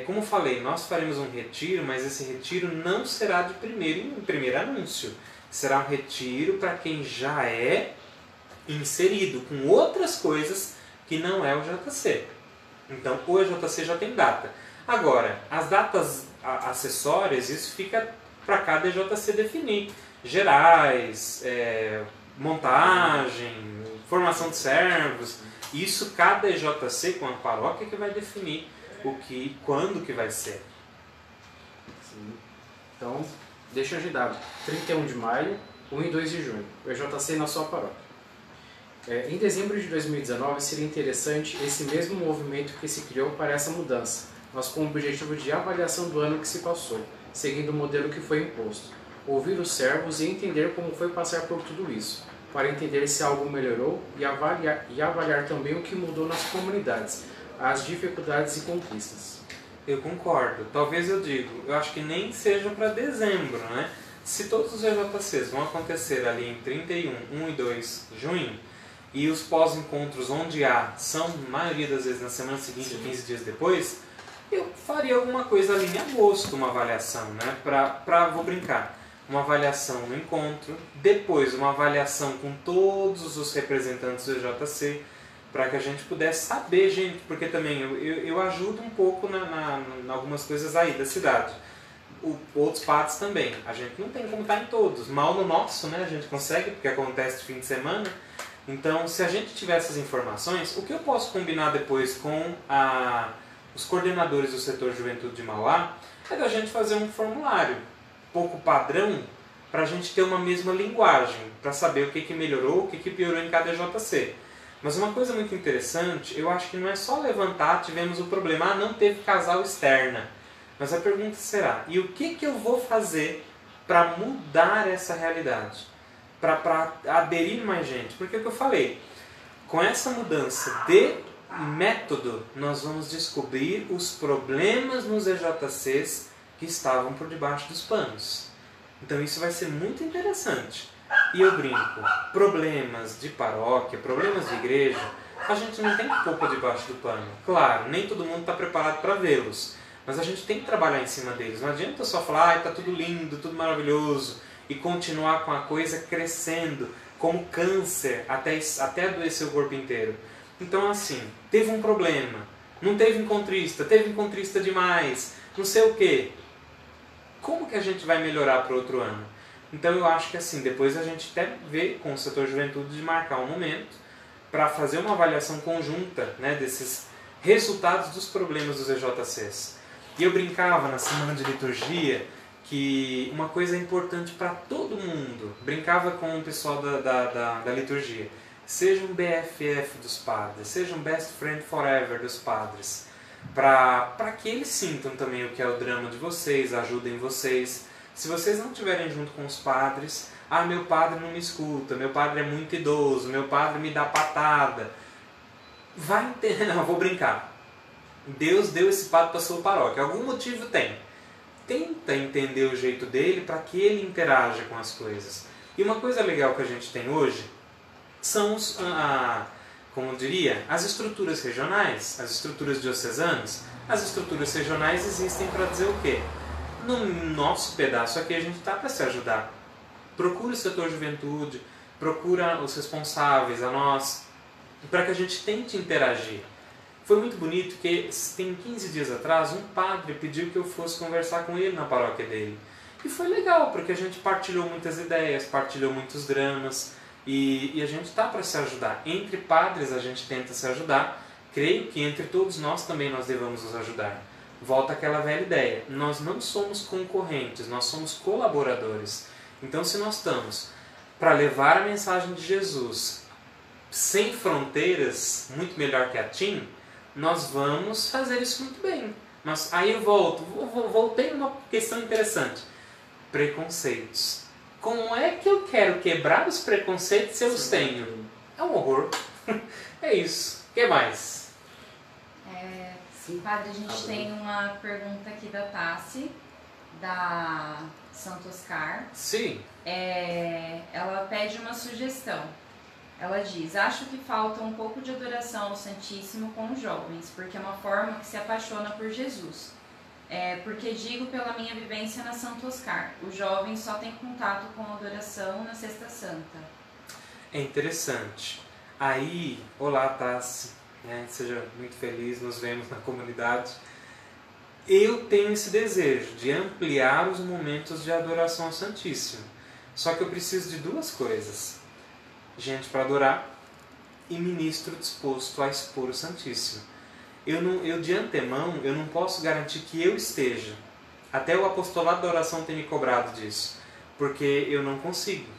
Como falei, nós faremos um retiro, mas esse retiro não será de primeiro anúncio. Será um retiro para quem já é inserido com outras coisas que não é o JC. Então o EJC já tem data. Agora, as datas acessórias, isso fica para cada EJC definir. Gerais, montagem, formação de servos. Isso cada EJC com a paróquia que vai definir quando que vai ser. Sim. Então, deixa agendado. 31 de maio, 1 e 2 de junho. O EJC na sua paróquia. Em dezembro de 2019, seria interessante esse mesmo movimento que se criou para essa mudança, mas com o objetivo de avaliação do ano que se passou, seguindo o modelo que foi imposto. Ouvir os servos e entender como foi passar por tudo isso, para entender se algo melhorou e avaliar também o que mudou nas comunidades, as dificuldades e conquistas. Eu concordo. Talvez eu acho que nem seja para dezembro, né? Se todos os EJCs vão acontecer ali em 31, 1 e 2 de junho, e os pós-encontros onde são, a maioria das vezes, na semana seguinte, sim, 15 dias depois, eu faria alguma coisa ali em agosto, uma avaliação, né? Vou brincar, uma avaliação no encontro, depois uma avaliação com todos os representantes do EJC, para que a gente pudesse saber, gente, porque também eu ajudo um pouco em algumas coisas aí da cidade. Outros padres também, a gente não tem como estar em todos, mal no nosso, né? A gente consegue, porque acontece de fim de semana. Então, se a gente tiver essas informações, o que eu posso combinar depois com os coordenadores do setor Juventude de Mauá é da gente fazer um formulário pouco padrão para a gente ter uma mesma linguagem, para saber o que melhorou, o que piorou em cada EJC. Mas uma coisa muito interessante, eu acho que não é só levantar, tivemos o problema, não teve casal externa. Mas a pergunta será, e o que eu vou fazer para mudar essa realidade? Para aderir mais gente? Porque é o que eu falei, com essa mudança de método, nós vamos descobrir os problemas nos EJCs que estavam por debaixo dos panos. Então isso vai ser muito interessante. E eu brinco, problemas de paróquia, problemas de igreja, a gente não tem que pôr por debaixo do pano. Claro, nem todo mundo está preparado para vê-los, mas a gente tem que trabalhar em cima deles. Não adianta só falar, está tudo lindo, tudo maravilhoso, e continuar com a coisa crescendo, como câncer, até adoecer o corpo inteiro. Então assim, teve um problema, não teve encontrista demais, não sei o quê. Como que a gente vai melhorar para o outro ano? Então eu acho que assim, depois a gente até vê com o setor Juventude de marcar um momento para fazer uma avaliação conjunta, né, desses resultados dos problemas dos EJCs. E eu brincava na semana de liturgia que uma coisa importante para todo mundo, brincava com o pessoal da liturgia, seja um BFF dos padres, seja um Best Friend Forever dos padres, para que eles sintam também o que é o drama de vocês, ajudem vocês. Se vocês não estiverem junto com os padres, meu padre não me escuta, meu padre é muito idoso, meu padre me dá patada. Vai entender, não, vou brincar. Deus deu esse padre para a sua paróquia, algum motivo tem. Tenta entender o jeito dele para que ele interaja com as coisas. E uma coisa legal que a gente tem hoje são como eu diria, as estruturas regionais, as estruturas diocesanas. As estruturas regionais existem para dizer o quê? No nosso pedaço aqui a gente está para se ajudar. Procura o setor juventude, procura os responsáveis, a nós, para que a gente tente interagir. Foi muito bonito que tem 15 dias atrás um padre pediu que eu fosse conversar com ele na paróquia dele. E foi legal, porque a gente partilhou muitas ideias, partilhou muitos dramas e a gente está para se ajudar. Entre padres a gente tenta se ajudar. Creio que entre todos nós também nós devemos nos ajudar. Volta aquela velha ideia, nós não somos concorrentes, nós somos colaboradores. Então se nós estamos para levar a mensagem de Jesus sem fronteiras, muito melhor que a TIM, nós vamos fazer isso muito bem. Mas aí eu voltei numa questão interessante. Preconceitos. Como é que eu quero quebrar os preconceitos se eu os tenho? É um horror. É isso. O que mais? Padre, a gente tem uma pergunta aqui da Tassi, da Santo Oscar. Sim. Ela pede uma sugestão. Ela diz: acho que falta um pouco de adoração ao Santíssimo com os jovens, porque é uma forma que se apaixona por Jesus. Porque digo pela minha vivência na Santo Oscar, os jovens só têm contato com a adoração na Sexta Santa. É interessante. Aí, olá Tassi. Seja muito feliz, nos vemos na comunidade. Eu tenho esse desejo de ampliar os momentos de adoração ao Santíssimo. Só que eu preciso de duas coisas: gente para adorar e ministro disposto a expor o Santíssimo. Eu de antemão, eu não posso garantir que eu esteja. Até o apostolado da oração tem me cobrado disso, porque eu não consigo,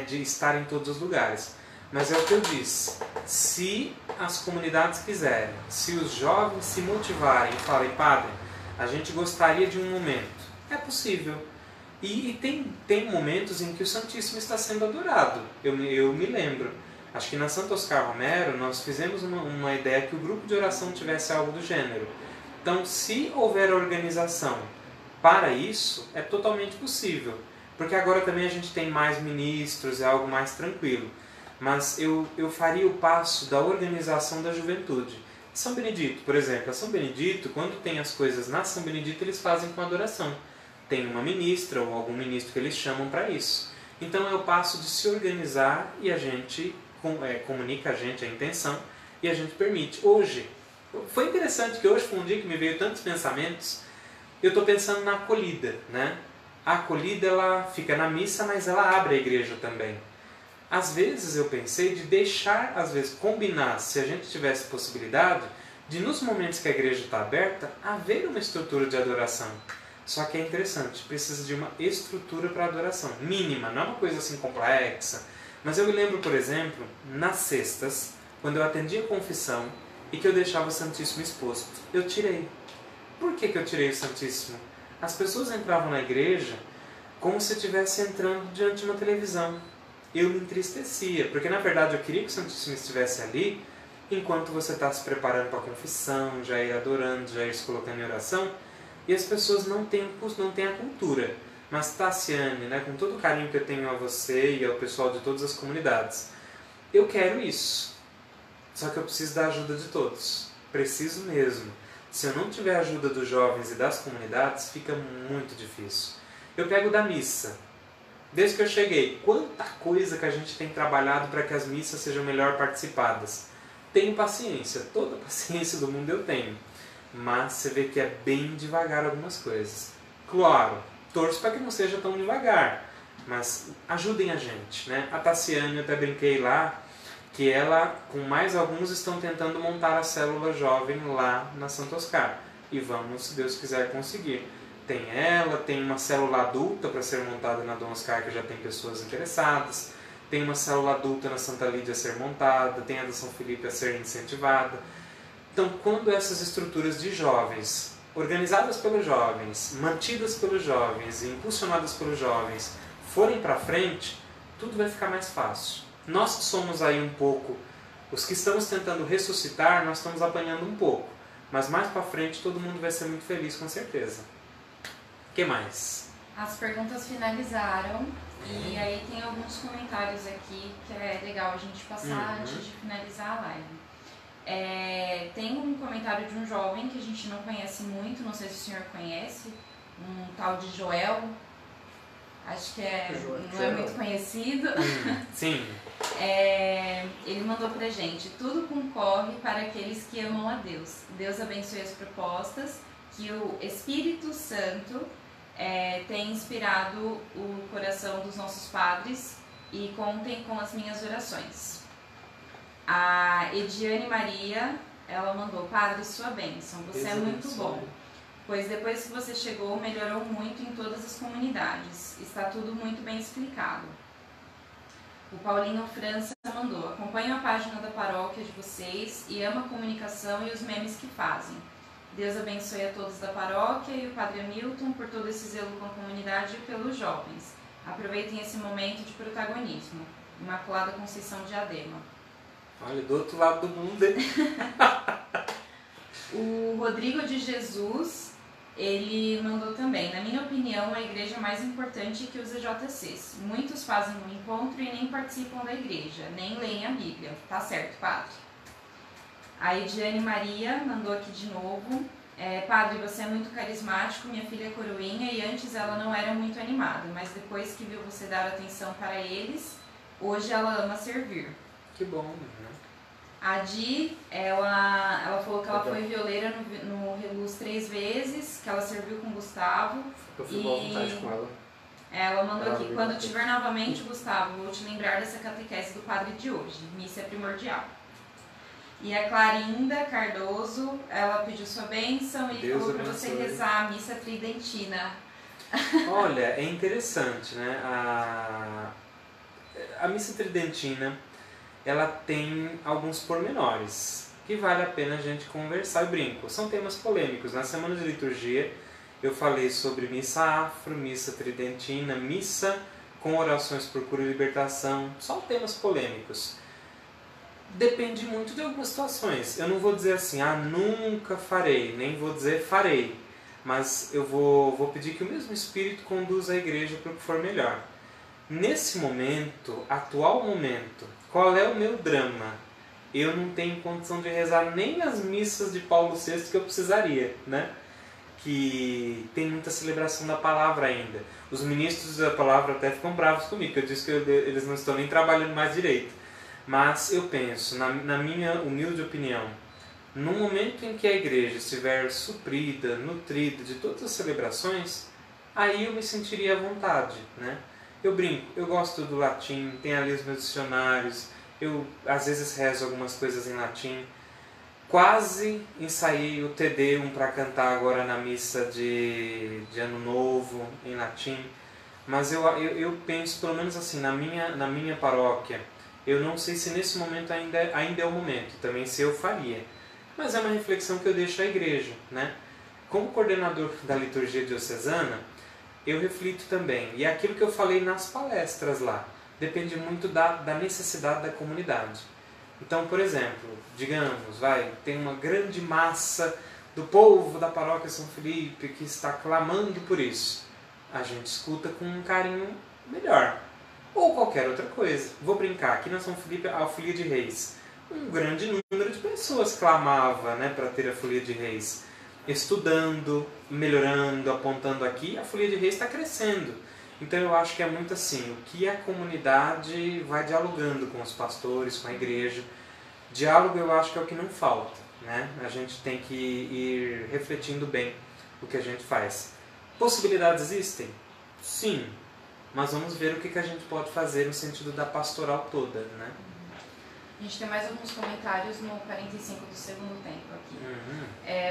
de estar em todos os lugares. Mas é o que eu disse, se as comunidades quiserem, se os jovens se motivarem e falarem: padre, a gente gostaria de um momento, é possível. E tem momentos em que o Santíssimo está sendo adorado. Eu me lembro, acho que na Santo Oscar Romero nós fizemos uma ideia que o grupo de oração tivesse algo do gênero. Então, se houver organização para isso, é totalmente possível. Porque agora também a gente tem mais ministros, é algo mais tranquilo. Mas eu faria o passo da organização da juventude. São Benedito, por exemplo. A São Benedito, quando tem as coisas na São Benedito, eles fazem com adoração. Tem uma ministra ou algum ministro que eles chamam para isso. Então é o passo de se organizar e a gente comunica a gente a intenção e a gente permite. Hoje, foi interessante que hoje foi um dia que me veio tantos pensamentos. Eu estou pensando na acolhida, A acolhida ela fica na missa, mas ela abre a igreja também. Às vezes eu pensei de deixar, combinar, se a gente tivesse possibilidade, de nos momentos que a igreja está aberta, haver uma estrutura de adoração. Só que é interessante, precisa de uma estrutura para adoração, mínima, não é uma coisa assim complexa. Mas eu me lembro, por exemplo, nas sextas, quando eu atendia a confissão e que eu deixava o Santíssimo exposto, eu tirei. Por que eu tirei o Santíssimo? As pessoas entravam na igreja como se estivesse entrando diante de uma televisão. Eu me entristecia, porque na verdade eu queria que o Santíssimo estivesse ali enquanto você está se preparando para a confissão, já ir adorando, já ir se colocando em oração, e as pessoas não têm a cultura. Mas Tassiane, com todo o carinho que eu tenho a você e ao pessoal de todas as comunidades, eu quero isso. Só que eu preciso da ajuda de todos. Preciso mesmo. Se eu não tiver a ajuda dos jovens e das comunidades, fica muito difícil. Eu pego da missa. Desde que eu cheguei, quanta coisa que a gente tem trabalhado para que as missas sejam melhor participadas. Tenho paciência, toda a paciência do mundo eu tenho. Mas você vê que é bem devagar algumas coisas. Claro, torço para que não seja tão devagar, mas ajudem a gente, A Tassiane, eu até brinquei lá, que ela, com mais alguns, estão tentando montar a célula jovem lá na Santo Oscar. E vamos, se Deus quiser, conseguir. Tem ela, tem uma célula adulta para ser montada na Dom Oscar, que já tem pessoas interessadas. Tem uma célula adulta na Santa Lídia a ser montada, tem a da São Felipe a ser incentivada. Então, quando essas estruturas de jovens, organizadas pelos jovens, mantidas pelos jovens e impulsionadas pelos jovens, forem para frente, tudo vai ficar mais fácil. Nós que somos aí um pouco, os que estamos tentando ressuscitar, nós estamos apanhando um pouco. Mas mais para frente todo mundo vai ser muito feliz, com certeza. O que mais? As perguntas finalizaram. E aí tem alguns comentários aqui que é legal a gente passar antes de finalizar a live. Tem um comentário de um jovem que a gente não conhece muito, não sei se o senhor conhece, um tal de Joel. Acho que não é muito conhecido. Sim. Ele mandou pra gente: tudo concorre para aqueles que amam a Deus. Deus abençoe as propostas, que o Espírito Santo tem inspirado o coração dos nossos padres e contem com as minhas orações. A Ediane Maria, ela mandou: padre, sua bênção, você é muito bom, pois depois que você chegou, melhorou muito em todas as comunidades. Está tudo muito bem explicado. O Paulinho França mandou: acompanho a página da paróquia de vocês e amo a comunicação e os memes que fazem. Deus abençoe a todos da paróquia e o Padre Hamilton por todo esse zelo com a comunidade e pelos jovens. Aproveitem esse momento de protagonismo. Imaculada Conceição de Adema. Olha, do outro lado do mundo, hein? O Rodrigo de Jesus, ele mandou também: na minha opinião, a igreja é mais importante que os EJCs. Muitos fazem um encontro e nem participam da igreja, nem leem a Bíblia. Tá certo, padre? A Ediane Maria mandou aqui de novo: padre, você é muito carismático, minha filha é coroinha e antes ela não era muito animada, mas depois que viu você dar atenção para eles, hoje ela ama servir. Que bom, né? A Di, ela falou que ela foi violeira no Reluz 3 vezes, que ela serviu com o Gustavo. Eu fui boa vontade com ela. Ela mandou aqui: quando tiver novamente, Gustavo, vou te lembrar dessa catequese do padre de hoje. Missa é primordial. E a Clarinda Cardoso, ela pediu sua bênção e falou para você rezar a missa tridentina. Olha, é interessante, né? A missa tridentina, ela tem alguns pormenores que vale a pena a gente conversar. Eu brinco, são temas polêmicos. Na semana de liturgia eu falei sobre missa afro, missa tridentina, missa com orações por cura e libertação, só temas polêmicos. Depende muito de algumas situações. Eu não vou dizer assim, nunca farei, nem vou dizer farei, mas eu vou pedir que o mesmo Espírito conduza a igreja para o que for melhor. Nesse momento, atual momento, qual é o meu drama? Eu não tenho condição de rezar nem as missas de Paulo VI que eu precisaria, né? Que tem muita celebração da palavra ainda. Os ministros da palavra até ficam bravos comigo, porque eu disse que eles não estão nem trabalhando mais direito. Mas eu penso, na minha humilde opinião, no momento em que a igreja estiver suprida, nutrida de todas as celebrações, aí eu me sentiria à vontade, né? Eu brinco, eu gosto do latim, tem ali os meus dicionários, eu às vezes rezo algumas coisas em latim. Quase ensaiei o Te Deum para cantar agora na missa de Ano Novo, em latim. Mas eu penso, pelo menos assim, na minha paróquia, eu não sei se nesse momento ainda é o momento, também se eu faria. Mas é uma reflexão que eu deixo à igreja, né? Como coordenador da liturgia diocesana, eu reflito também. E é aquilo que eu falei nas palestras lá, depende muito da necessidade da comunidade. Então, por exemplo, digamos, tem uma grande massa do povo da paróquia São Felipe que está clamando por isso. A gente escuta com um carinho melhor. Ou qualquer outra coisa. Vou brincar, aqui na São Felipe, a Folia de Reis. Um grande número de pessoas clamava, né, para ter a Folia de Reis. Estudando, melhorando, apontando aqui, a Folia de Reis está crescendo. Então eu acho que é muito assim, o que a comunidade vai dialogando com os pastores, com a igreja. Diálogo eu acho que é o que não falta, né? A gente tem que ir refletindo bem o que a gente faz. Possibilidades existem? Sim. Mas vamos ver o que a gente pode fazer no sentido da pastoral toda, né? A gente tem mais alguns comentários no 45 do segundo tempo aqui.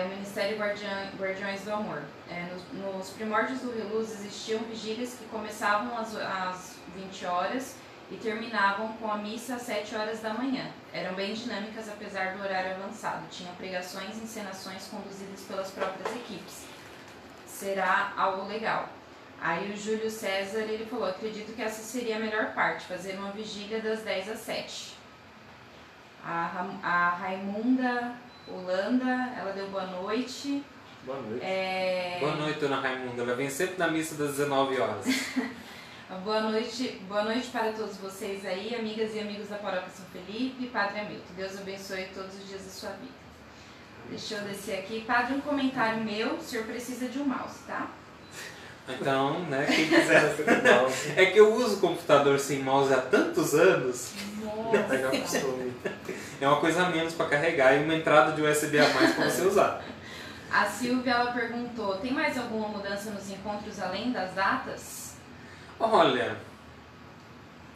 O Ministério Guardiões do Amor. Nos primórdios do Reluz existiam vigílias que começavam às 20 horas e terminavam com a missa às 7 horas da manhã. Eram bem dinâmicas apesar do horário avançado. Tinham pregações e encenações conduzidas pelas próprias equipes. Será algo legal. Aí o Júlio César, ele falou: acredito que essa seria a melhor parte, fazer uma vigília das 10 às 7. A Raimunda Holanda, ela deu boa noite. Boa noite. Boa noite, dona Raimunda. Ela vem sempre na missa das 19 horas. Boa noite para todos vocês aí, amigas e amigos da Paróquia São Felipe, Padre Hamilton. Deus abençoe todos os dias da sua vida. Deixa eu descer aqui. Padre, um comentário meu, o senhor precisa de um mouse, tá? Então, né, quem quiser mouse. É que eu uso computador sem mouse há tantos anos. Nossa. É uma coisa a menos para carregar e uma entrada de USB a mais para você usar. A Silvia, ela perguntou, tem mais alguma mudança nos encontros além das datas? Olha,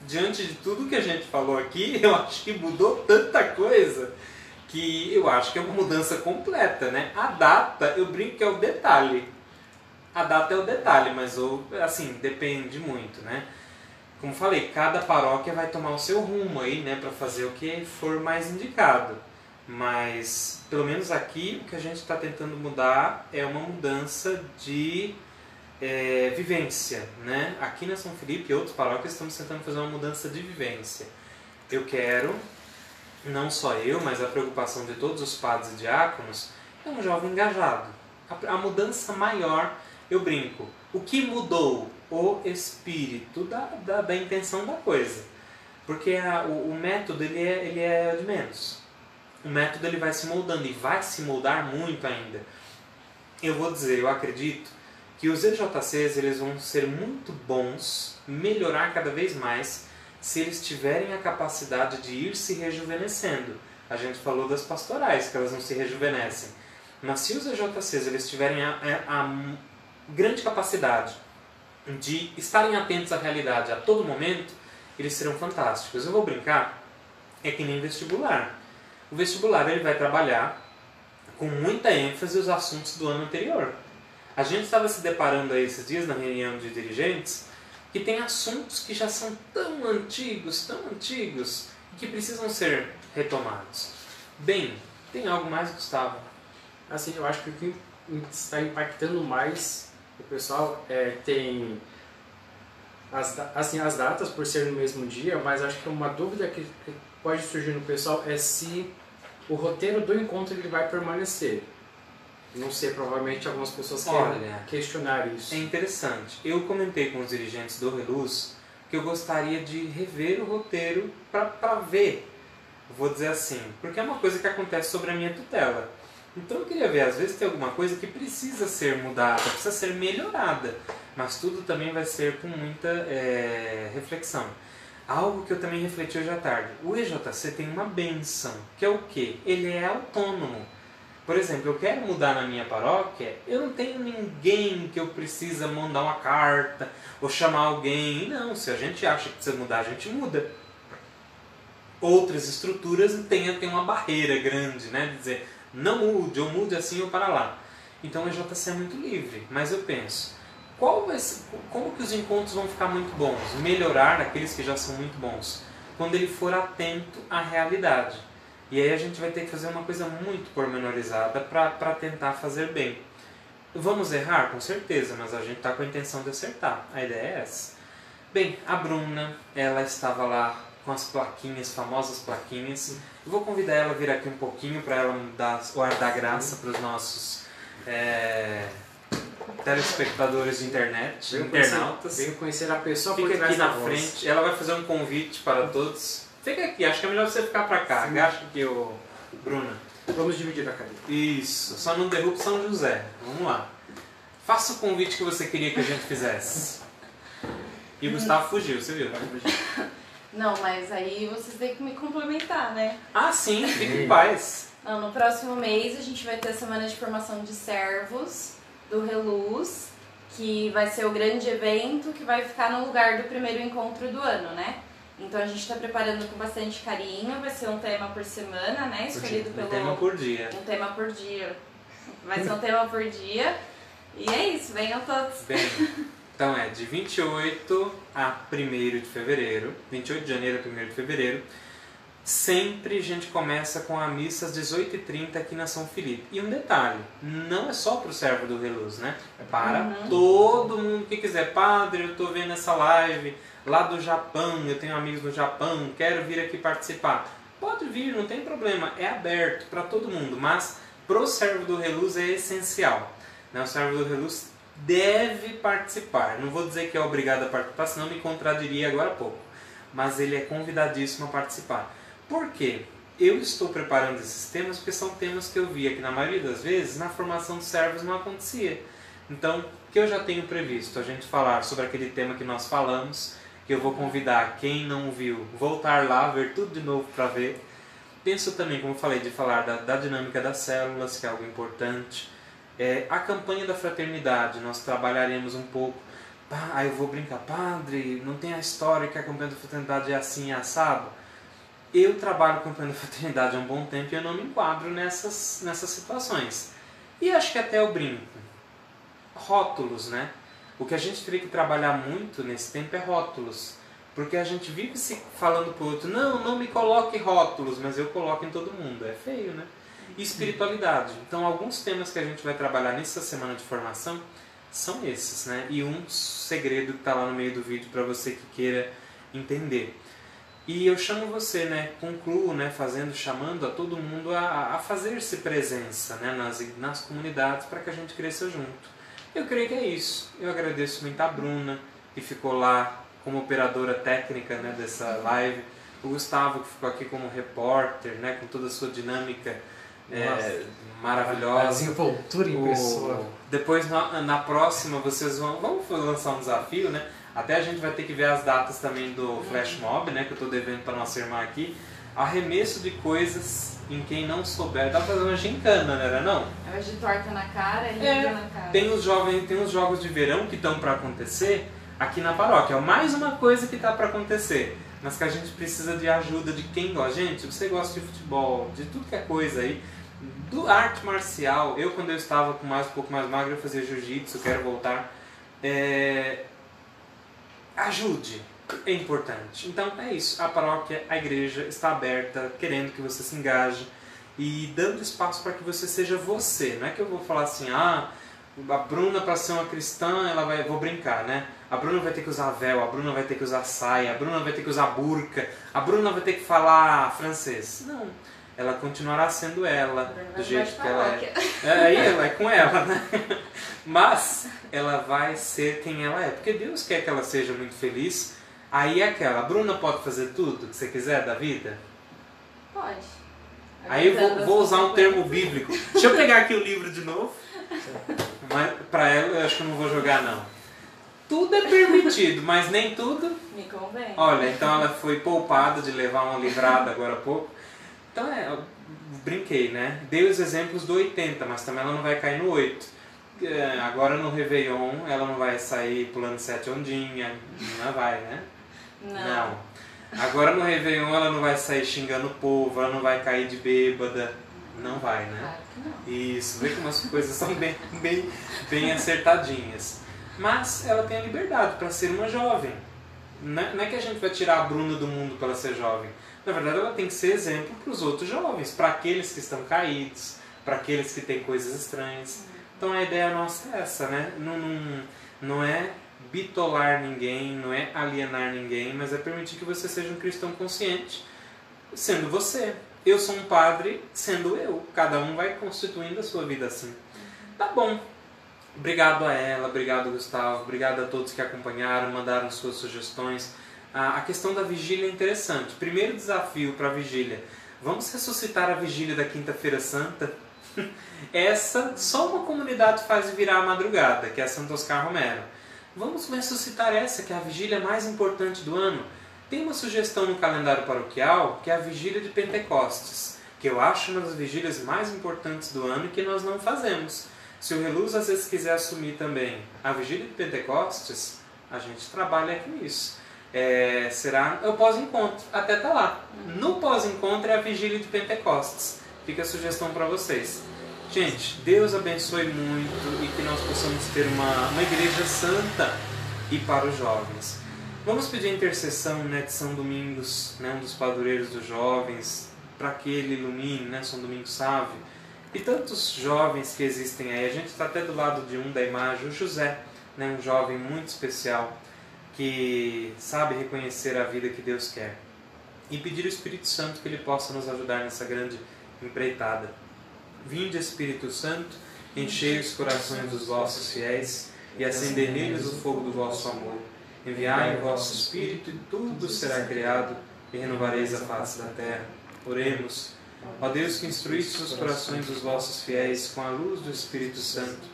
diante de tudo que a gente falou aqui, eu acho que mudou tanta coisa que eu acho que é uma mudança completa, né? A data, eu brinco que é o detalhe. A data é o detalhe, mas assim, depende muito, né? Como falei, cada paróquia vai tomar o seu rumo aí, né? Para fazer o que for mais indicado. Mas, pelo menos aqui, o que a gente está tentando mudar é uma mudança de vivência, né? Aqui na São Felipe e outras paróquias estamos tentando fazer uma mudança de vivência. Eu quero, não só eu, mas a preocupação de todos os padres e diáconos, é um jovem engajado. A mudança maior, eu brinco, o que mudou? O espírito da intenção da coisa. Porque o método ele é de menos. O método ele vai se moldando e vai se moldar muito ainda. Eu vou dizer, eu acredito que os EJCs eles vão ser muito bons, melhorar cada vez mais, se eles tiverem a capacidade de ir se rejuvenescendo. A gente falou das pastorais, que elas não se rejuvenescem. Mas se os EJCs eles tiverem a grande capacidade de estarem atentos à realidade a todo momento, eles serão fantásticos. Eu vou brincar, é que nem vestibular. O vestibular ele vai trabalhar com muita ênfase os assuntos do ano anterior. A gente estava se deparando aí esses dias na reunião de dirigentes que tem assuntos que já são tão antigos, que precisam ser retomados. Bem, tem algo mais, Gustavo? Assim, eu acho que o que está impactando mais o pessoal tem as datas por ser no mesmo dia, mas acho que uma dúvida que pode surgir no pessoal é se o roteiro do encontro ele vai permanecer. Não sei, provavelmente algumas pessoas querem questionar isso. É interessante. Eu comentei com os dirigentes do Reluz que eu gostaria de rever o roteiro para ver, vou dizer assim, porque é uma coisa que acontece sobre a minha tutela. Então eu queria ver, às vezes tem alguma coisa que precisa ser mudada, precisa ser melhorada, mas tudo também vai ser com muita reflexão. Algo que eu também refleti hoje à tarde. O EJC tem uma benção, que é o quê? Ele é autônomo. Por exemplo, eu quero mudar na minha paróquia, eu não tenho ninguém que eu precisa mandar uma carta ou chamar alguém. Não, se a gente acha que precisa mudar, a gente muda. Outras estruturas têm uma barreira grande, né? De dizer, não mude, ou mude assim ou para lá. Então o EJC é muito livre, mas eu penso, como que os encontros vão ficar muito bons? Melhorar aqueles que já são muito bons, quando ele for atento à realidade. E aí a gente vai ter que fazer uma coisa muito pormenorizada para tentar fazer bem. Vamos errar? Com certeza, mas a gente está com a intenção de acertar. A ideia é essa. Bem, a Bruna, ela estava lá com as plaquinhas, famosas plaquinhas. Eu vou convidar ela a vir aqui um pouquinho para ela dar o ar da graça para os nossos telespectadores de internet, internautas. Venho conhecer a pessoa por trás da voz. Frente. Ela vai fazer um convite para todos. Fica aqui, acho que é melhor você ficar pra cá. Acho que Bruna. Vamos dividir a cadeira. Isso, só não derruba São José. Vamos lá. Faça o convite que você queria que a gente fizesse. E o Gustavo fugiu, você viu? Não, mas aí vocês têm que me complementar, né? Ah, sim, fique em paz. Não, no próximo mês a gente vai ter a semana de formação de servos do Reluz, que vai ser o grande evento que vai ficar no lugar do primeiro encontro do ano, né? Então a gente está preparando com bastante carinho, vai ser um tema por semana, né? Escolhido pelo... Um tema por dia. Um tema por dia. Vai ser um tema por dia. E é isso, venham todos. Bem, então é de 28 a 1º de fevereiro, 28 de janeiro a 1º de fevereiro, sempre a gente começa com a missa às 18h30 aqui na São Felipe. E um detalhe, não é só para o servo do Reluz, né? É para todo mundo que quiser. Padre, eu estou vendo essa live lá do Japão, eu tenho amigos no Japão, quero vir aqui participar. Pode vir, não tem problema, é aberto para todo mundo, mas pro servo do Reluz é essencial. O servo do Reluz deve participar. Não vou dizer que é obrigado a participar, senão me contradiria agora há pouco. Mas ele é convidadíssimo a participar. Por quê? Eu estou preparando esses temas porque são temas que eu via que na maioria das vezes na formação de servos não acontecia. Então, o que eu já tenho previsto? A gente falar sobre aquele tema que nós falamos, que eu vou convidar quem não viu, voltar lá, ver tudo de novo para ver. Penso também, como eu falei, de falar da dinâmica das células, que é algo importante. A campanha da fraternidade, nós trabalharemos um pouco. Aí eu vou brincar, padre, não tem a história que a campanha da fraternidade é assim, assado? Eu trabalho com a campanha da fraternidade há um bom tempo e eu não me enquadro nessas situações. E acho que até eu brinco. Rótulos, né? O que a gente teria que trabalhar muito nesse tempo é rótulos. Porque a gente vive se falando pro outro, não me coloque rótulos, mas eu coloco em todo mundo. É feio, né? E espiritualidade. Então, alguns temas que a gente vai trabalhar nessa semana de formação são esses, né? E um segredo que está lá no meio do vídeo para você que queira entender. E eu chamo você, né? Concluo, né? Chamando a todo mundo a fazer-se presença, né? Nas comunidades para que a gente cresça junto. Eu creio que é isso. Eu agradeço muito a Bruna, que ficou lá como operadora técnica, né, dessa live. O Gustavo, que ficou aqui como repórter, né, com toda a sua dinâmica maravilhosa. A desenvoltura em pessoa. Depois, na próxima, vocês vamos lançar um desafio, né? Até a gente vai ter que ver as datas também do Flash Mob, né, que eu estou devendo para nossa irmã aqui. Arremesso de coisas em quem não souber. Dá pra fazer uma gincana, né? Não? É de torta na cara e liga na cara. Tem os jogos de verão que estão para acontecer aqui na paróquia. É mais uma coisa que está para acontecer, mas que a gente precisa de ajuda de quem gosta. Gente, você gosta de futebol, de tudo que é coisa aí, do arte marcial. Eu, quando eu estava um pouco mais magro, eu fazia jiu-jitsu, quero voltar. Ajude, é importante. Então é isso, a paróquia, a igreja está aberta, querendo que você se engaje e dando espaço para que você seja você. Não é que eu vou falar assim, a Bruna, para ser uma cristã, vou brincar, né? A Bruna vai ter que usar véu, a Bruna vai ter que usar saia, a Bruna vai ter que usar burca, a Bruna vai ter que falar francês. Não, ela continuará sendo ela, do jeito que ela é. Aí ela é com ela, né? Mas ela vai ser quem ela é, porque Deus quer que ela seja muito feliz. Aí é aquela, a Bruna pode fazer tudo que você quiser da vida? Pode. Aí eu vou usar um termo bíblico. Deixa eu pegar aqui o livro de novo. Mas pra ela eu acho que eu não vou jogar não. Tudo é permitido, mas nem tudo me convém. Olha, então ela foi poupada de levar uma livrada agora há pouco. Então eu brinquei, né? Dei os exemplos do 80, mas também ela não vai cair no 8. Agora no Réveillon ela não vai sair pulando 7 ondinhas. Não vai, né? Não. Agora no Réveillon ela não vai sair xingando o povo, ela não vai cair de bêbada. Não vai, né? Claro que não. Isso, vê como as coisas são bem acertadinhas. Mas ela tem a liberdade para ser uma jovem. Não é que a gente vai tirar a Bruna do mundo para ela ser jovem. Na verdade, ela tem que ser exemplo para os outros jovens, para aqueles que estão caídos, para aqueles que têm coisas estranhas. Então a ideia nossa é essa, né? Não é bitolar ninguém, não é alienar ninguém, mas é permitir que você seja um cristão consciente, sendo você. Eu sou um padre, sendo eu. Cada um vai constituindo a sua vida assim. Tá bom. Obrigado a ela, obrigado Gustavo, obrigado a todos que acompanharam, mandaram suas sugestões. A questão da vigília é interessante. Primeiro desafio para a vigília. Vamos ressuscitar a vigília da Quinta-feira Santa? Essa só uma comunidade faz virar a madrugada, que é a Santo Oscar Romero. Vamos ressuscitar essa, que é a vigília mais importante do ano. Tem uma sugestão no calendário paroquial, que é a vigília de Pentecostes, que eu acho uma das vigílias mais importantes do ano e que nós não fazemos. Se o Reluz às vezes quiser assumir também a vigília de Pentecostes, a gente trabalha com isso. Será o pós-encontro, até tá lá. No pós-encontro é a vigília de Pentecostes. Fica a sugestão para vocês. Gente, Deus abençoe muito e que nós possamos ter uma igreja santa e para os jovens. Vamos pedir a intercessão, né, de São Domingos, né, um dos padroeiros dos jovens, para que ele ilumine, né, São Domingos Sávio. E tantos jovens que existem aí. A gente está até do lado de da imagem, o José, né, um jovem muito especial, que sabe reconhecer a vida que Deus quer. E pedir ao Espírito Santo que ele possa nos ajudar nessa grande empreitada. Vinde, Espírito Santo, enchei os corações dos vossos fiéis e acender neles o fogo do vosso amor. Enviai o vosso Espírito e tudo será criado, e renovareis a face da terra. Oremos. Ó Deus, que instruíste os corações dos vossos fiéis com a luz do Espírito Santo,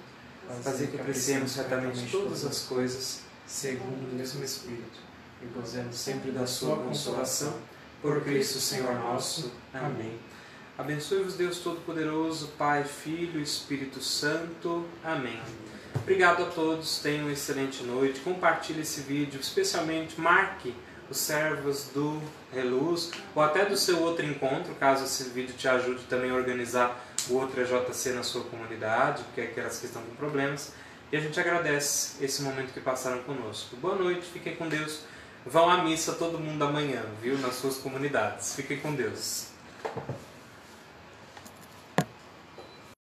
fazer que apreciemos retamente todas as coisas, segundo o mesmo Espírito, e gozemos sempre da sua consolação, por Cristo Senhor nosso. Amém. Abençoe-vos Deus Todo-Poderoso, Pai, Filho e Espírito Santo. Amém. Obrigado a todos, tenham uma excelente noite, compartilhe esse vídeo, especialmente marque os servos do Reluz, ou até do seu outro encontro, caso esse vídeo te ajude também a organizar o outro EJC na sua comunidade, porque é aquelas que estão com problemas. E a gente agradece esse momento que passaram conosco. Boa noite, fiquem com Deus. Vão à missa todo mundo amanhã, viu? Nas suas comunidades. Fiquem com Deus.